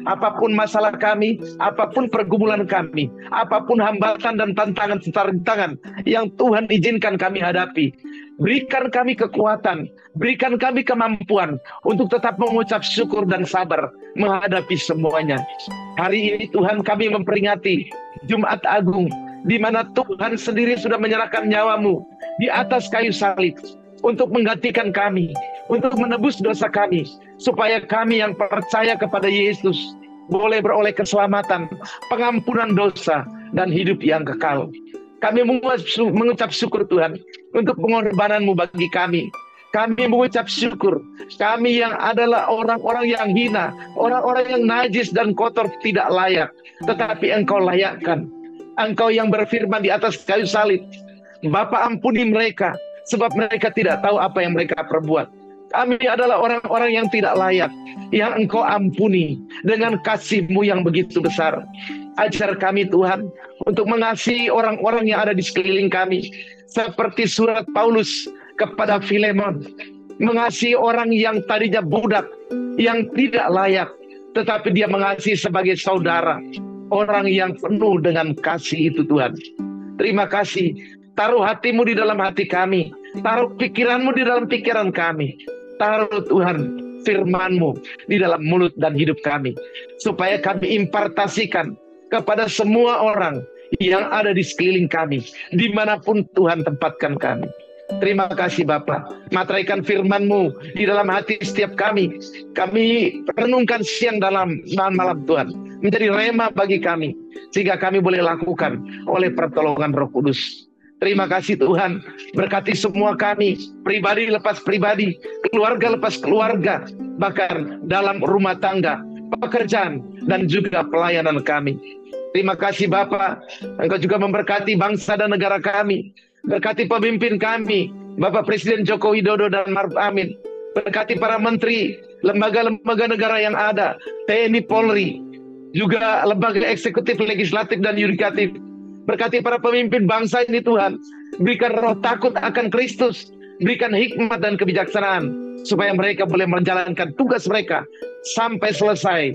Apapun masalah kami, apapun pergumulan kami, apapun hambatan dan tantangan serta rintangan yang Tuhan izinkan kami hadapi, berikan kami kekuatan, berikan kami kemampuan untuk tetap mengucap syukur dan sabar menghadapi semuanya. Hari ini Tuhan, kami memperingati Jumat Agung, di mana Tuhan sendiri sudah menyerahkan nyawamu di atas kayu salib untuk menggantikan kami, untuk menebus dosa kami, supaya kami yang percaya kepada Yesus boleh beroleh keselamatan, pengampunan dosa, dan hidup yang kekal. Kami mengucap syukur Tuhan untuk pengorbananmu bagi kami. Kami mengucap syukur, kami yang adalah orang-orang yang hina, orang-orang yang najis dan kotor tidak layak, tetapi Engkau layakkan. Engkau yang berfirman di atas kayu salib, Bapa ampuni mereka, sebab mereka tidak tahu apa yang mereka perbuat. Kami adalah orang-orang yang tidak layak, yang Engkau ampuni dengan kasih-Mu yang begitu besar. Ajar kami Tuhan untuk mengasihi orang-orang yang ada di sekeliling kami, seperti surat Paulus kepada Filemon, mengasihi orang yang tadinya budak, yang tidak layak, tetapi dia mengasihi sebagai saudara, orang yang penuh dengan kasih itu Tuhan. Terima kasih. Taruh hatimu di dalam hati kami, taruh pikiranmu di dalam pikiran kami, taruh Tuhan firman-Mu di dalam mulut dan hidup kami, supaya kami impartasikan kepada semua orang yang ada di sekeliling kami, dimanapun Tuhan tempatkan kami. Terima kasih Bapa, materaikan firman-Mu di dalam hati setiap kami. Kami renungkan siang dalam malam Tuhan, menjadi rema bagi kami, sehingga kami boleh lakukan oleh pertolongan Roh Kudus. Terima kasih Tuhan, berkati semua kami, pribadi lepas pribadi, keluarga lepas keluarga, bahkan dalam rumah tangga, pekerjaan, dan juga pelayanan kami. Terima kasih Bapa, Engkau juga memberkati bangsa dan negara kami, berkati pemimpin kami, Bapak Presiden Joko Widodo dan Maruf Amin, berkati para menteri, lembaga-lembaga negara yang ada, TNI, Polri, juga lembaga eksekutif, legislatif, dan yudikatif. Berkati para pemimpin bangsa ini Tuhan, berikan roh takut akan Kristus, berikan hikmat dan kebijaksanaan, supaya mereka boleh menjalankan tugas mereka sampai selesai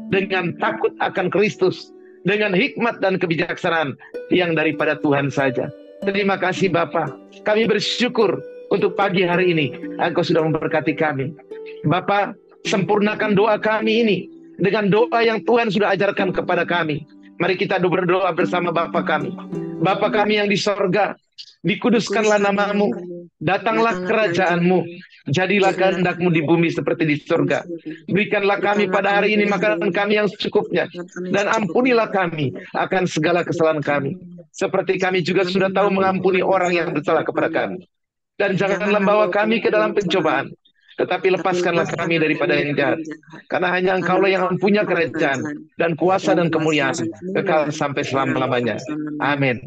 dengan takut akan Kristus, dengan hikmat dan kebijaksanaan yang daripada Tuhan saja. Terima kasih Bapa, kami bersyukur untuk pagi hari ini, Engkau sudah memberkati kami. Bapa, sempurnakan doa kami ini dengan doa yang Tuhan sudah ajarkan kepada kami. Mari kita berdoa bersama Bapa kami. Bapa kami yang di sorga, dikuduskanlah nama-Mu, datanglah kerajaan-Mu, jadilah kehendak-Mu di bumi seperti di sorga. Berikanlah kami pada hari ini makanan kami yang secukupnya, dan ampunilah kami akan segala kesalahan kami, seperti kami juga sudah tahu mengampuni orang yang bersalah kepada kami. Dan janganlah bawa kami ke dalam pencobaan, tetapi lepaskanlah kami daripada yang jahat. Karena hanya Engkaulah yang mempunyai kerajaan dan kuasa dan kemuliaan kekal sampai selama-lamanya. Amin.